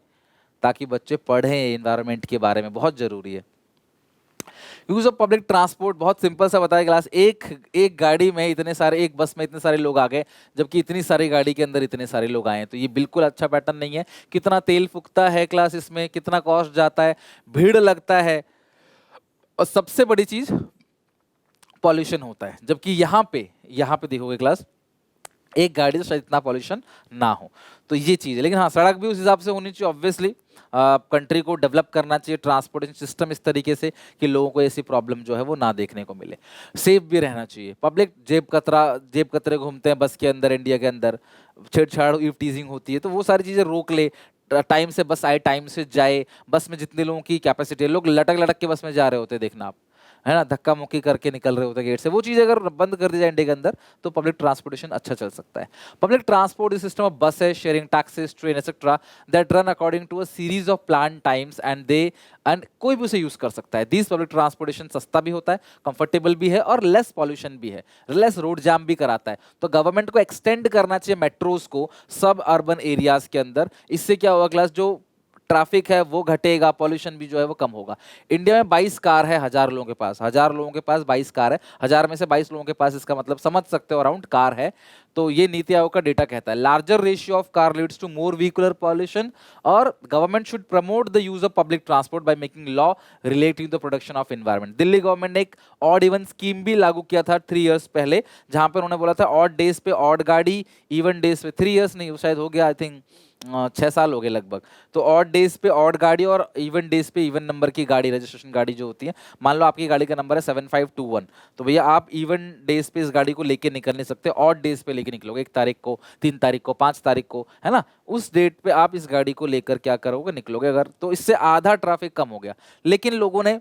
ताकि बच्चे पढ़ें इन्वायरमेंट के बारे में, बहुत जरूरी है। यूज ऑफ पब्लिक ट्रांसपोर्ट बहुत सिंपल सा बताया क्लास, एक गाड़ी में इतने सारे, एक बस में इतने सारे लोग आ गए, जबकि इतनी सारी गाड़ी के अंदर इतने सारे लोग आए हैं, तो ये बिल्कुल अच्छा पैटर्न नहीं है। कितना तेल फूकता है क्लास इसमें, कितना कॉस्ट जाता है, भीड़ लगता है, और सबसे बड़ी चीज पॉल्यूशन होता है। जबकि यहाँ पे देखोगे क्लास, एक गाड़ी से शायद इतना पॉल्यूशन ना हो, तो ये चीज है। लेकिन हाँ, सड़क भी उस हिसाब से होनी चाहिए ऑब्वियसली, कंट्री को डेवलप करना चाहिए ट्रांसपोर्टेशन सिस्टम इस तरीके से कि लोगों को ऐसी प्रॉब्लम जो है वो ना देखने को मिले। सेफ भी रहना चाहिए। पब्लिक जेब कतरे घूमते हैं बस के अंदर, इंडिया के अंदर छेड़छाड़ ईव टीजिंग होती है, तो वो सारी चीजें रोक ले, टाइम से बस आए, टाइम से जाए। बस में जितने लोगों की कैपेसिटी है, लोग लटक लटक के बस में जा रहे होते हैं, देखना आप, है ना, धक्का मुक्की करके निकल रहे होते हैं गेट से। वो चीज़ अगर बंद कर दी जाए इंडिया के अंदर तो पब्लिक ट्रांसपोर्टेशन अच्छा चल सकता है। Public transport is system of buses, sharing taxis, train etcetera that run according to a series of plan times and कोई भी उसे यूज कर सकता है। दिस पब्लिक ट्रांसपोर्टेशन सस्ता भी होता है, कंफर्टेबल भी है और लेस पॉल्यूशन भी है, लेस रोड जाम भी कराता है। तो गवर्नमेंट को एक्सटेंड करना चाहिए मेट्रोज को सब अर्बन एरियाज के अंदर। इससे क्या होगा क्लास, जो ट्रैफिक है वो घटेगा, पॉल्यूशन भी जो है वो कम होगा। इंडिया में 22 कार है 1000 लोगों के पास, 1000 लोगों के पास 22 कार है, 1000 में से 22 लोगों के पास, इसका मतलब समझ सकते हो अराउंड कार है। तो ये नीति आयोग का डेटा कहता है larger ratio of car leads to more vehicular pollution, और government should promote the use of public transport by making law relating the production of environment. Delhi government ने एक ऑड इवन स्कीम भी लागू किया था 3 इयर्स पहले, जहां पर उन्होंने बोला था ऑड डेज पे ऑड गाड़ी, इवन डेज पे, 3 इयर्स नहीं शायद हो गया, आई थिंक 6 साल हो गए लगभग। तो ऑड डेज पे ऑड गाड़ी और इवन डेज पे इवन नंबर की गाड़ी, रजिस्ट्रेशन गाड़ी जो होती है, मान लो आपकी गाड़ी का नंबर है 7521, तो भैया आप इवन डेज पे इस गाड़ी को लेके निकल नहीं सकते, ऑड डेज पे लेके निकलोगे, 1 तारीख को, 3 तारीख को, 5 तारीख को, है ना, उस डेट पे आप इस गाड़ी को लेकर क्या करोगे, निकलोगे अगर, तो इससे आधा ट्रैफिक कम हो गया। लेकिन लोगों ने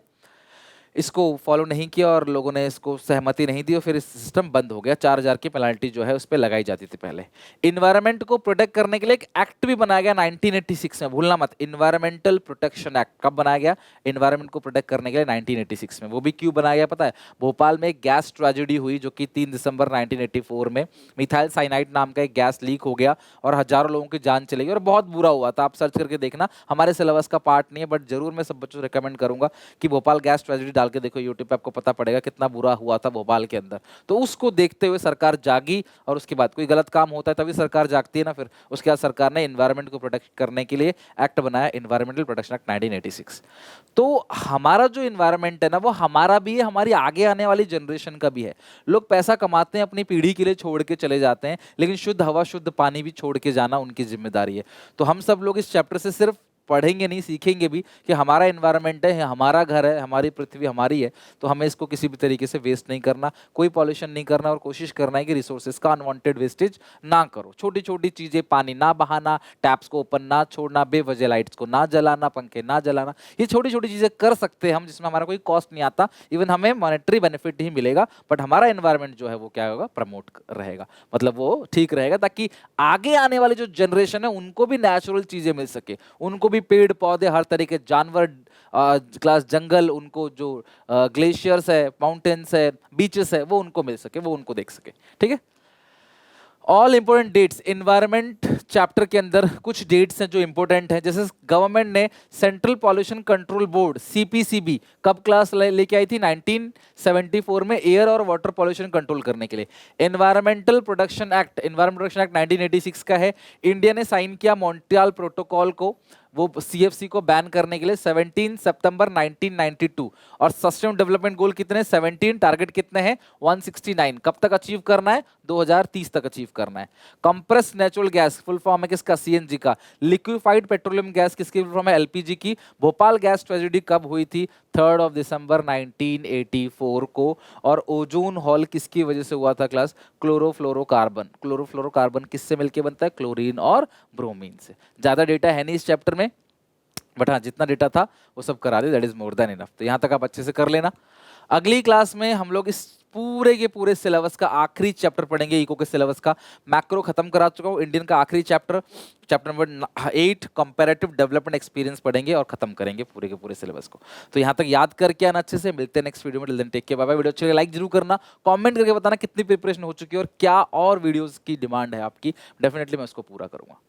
इसको फॉलो नहीं किया और लोगों ने इसको सहमति नहीं दी और फिर सिस्टम बंद हो गया। 4000 की पेनल्टी जो है उस पर लगाई जाती थी पहले। इन्वायरमेंट को प्रोटेक्ट करने के लिए एक एक्ट भी बनाया गया 1986 में, भूलना मत, इन्वायरमेंटल प्रोटेक्शन एक्ट। कब बनाया गया? इन्वायरमेंट को प्रोटेक्ट करने के लिए 1986 में। वो भी क्यों बनाया गया पता है? भोपाल में एक गैस ट्रेजेडी हुई जो कि 3 दिसंबर 1984 में मिथाइल साइनाइड नाम का एक गैस लीक हो गया और हजारों लोगों की जान चली गई और बहुत बुरा हुआ था। आप सर्च करके देखना, हमारे सिलेबस का पार्ट नहीं है बट जरूर मैं सब बच्चों से रिकमेंड करूंगा कि भोपाल गैस ट्रेजेडी डाल के देखो यूट्यूब पे, आपको पता पड़ेगा कितना बुरा हुआ था भोपाल के अंदर। तो उसको देखते हुए सरकार जागी और उसके बाद कोई गलत काम होता है तभी सरकार जागती है ना, फिर उसके बाद सरकार ने एनवायरनमेंट को प्रोटेक्ट करने के लिए एक्ट बनाया, एनवायरमेंटल प्रोटेक्शन एक्ट 1986। तो हमारा जो एनवायरनमेंट है ना वो हमारा भी है, हमारी आगे आने वाली जनरेशन का भी है। लोग पैसा कमाते हैं अपनी पीढ़ी के लिए, छोड़ के चले जाते हैं, लेकिन शुद्ध हवा शुद्ध पानी भी छोड़ के जाना उनकी जिम्मेदारी है। तो हम सब लोग इस चैप्टर से सिर्फ पढ़ेंगे नहीं, सीखेंगे भी कि हमारा एनवायरनमेंट है, हमारा घर है, हमारी पृथ्वी हमारी है, तो हमें इसको किसी भी तरीके से वेस्ट नहीं करना, कोई पॉल्यूशन नहीं करना और कोशिश करना है कि रिसोर्सेज का अनवांटेड वेस्टेज ना करो। छोटी छोटी चीजें, पानी ना बहाना, टैप्स को ओपन ना छोड़ना, बेवजह लाइट्स को ना जलाना, पंखे ना जलाना, ये छोटी छोटी चीजें कर सकते हैं हम, जिसमें हमारा कोई कॉस्ट नहीं आता, इवन हमें मॉनेटरी बेनिफिट ही मिलेगा, बट हमारा एनवायरनमेंट जो है वो क्या होगा, प्रमोट रहेगा, मतलब वो ठीक रहेगा, ताकि आगे आने वाली जो जनरेशन है उनको भी नेचुरल चीजें मिल सके, उनको भी पेड़ पौधे, हर तरीके जानवर, क्लास जंगल, उनको जो ग्लेशियर्स है, माउंटेन्स है, बीचेस है, वो उनको मिल सके, वो उनको देख सके। ठीक है, all important dates environment chapter के अंदर कुछ डेट्स हैं जो इंपोर्टेंट हैं, जैसे गवर्नमेंट ने central pollution control board CPCB कब क्लास लेके आई थी? 1974 में, एयर और वाटर पॉल्यूशन कंट्रोल करने के लिए। एनवायरमेंटल प्रोटेक्शन एक्ट 1986 का है। इंडिया ने साइन किया मॉन्ट्रियल प्रोटोकॉल को, वो सीएफसी को बैन करने के लिए 17 सितंबर 1992। और सस्टेनेबल डेवलपमेंट गोल कितने? 17। टारगेट कितने हैं? 169। कब तक अचीव करना है? 2030 तक अचीव करना है। Compress natural gas full form है किसका? सीएनजी का। लिक्विफाइड पेट्रोलियम गैस किसकी फुल फॉर्म है? एलपीजी की। भोपाल गैस ट्रेजेडी कब हुई थी? 3 दिसंबर 1984 को। और ओजोन हॉल किसकी वजह से हुआ था क्लास? क्लोरोफ्लोरोकार्बन। क्लोरोफ्लोरोकार्बन किससे मिलकर बनता है? क्लोरीन और ब्रोमीन से। ज्यादा डेटा है नहीं इस चैप्टर में, बट हाँ जितना डेटा था वो सब करा दे, that is more than enough. तो यहाँ तक आप अच्छे से कर लेना। अगली क्लास में हम लोग इस पूरे के पूरे सिलेबस का आखिरी चैप्टर पढ़ेंगे, इको के सिलेबस का। मैक्रो खत्म करा चुका हूँ, इंडियन का आखिरी chapter, chapter number 8 comparative development experience पढ़ेंगे और खत्म करेंगे पूरे के पूरे सिलेबस को। तो यहाँ तक याद करके आना अच्छे से। मिलते हैं नेक्स्ट वीडियो में, till then take care, bye bye. Video अच्छी लगे लाइक जरूर करना, कमेंट करके बताना कितनी प्रिपरेशन हो चुकी है और क्या और वीडियोस की डिमांड है आपकी, डेफिनेटली मैं उसको पूरा करूंगा।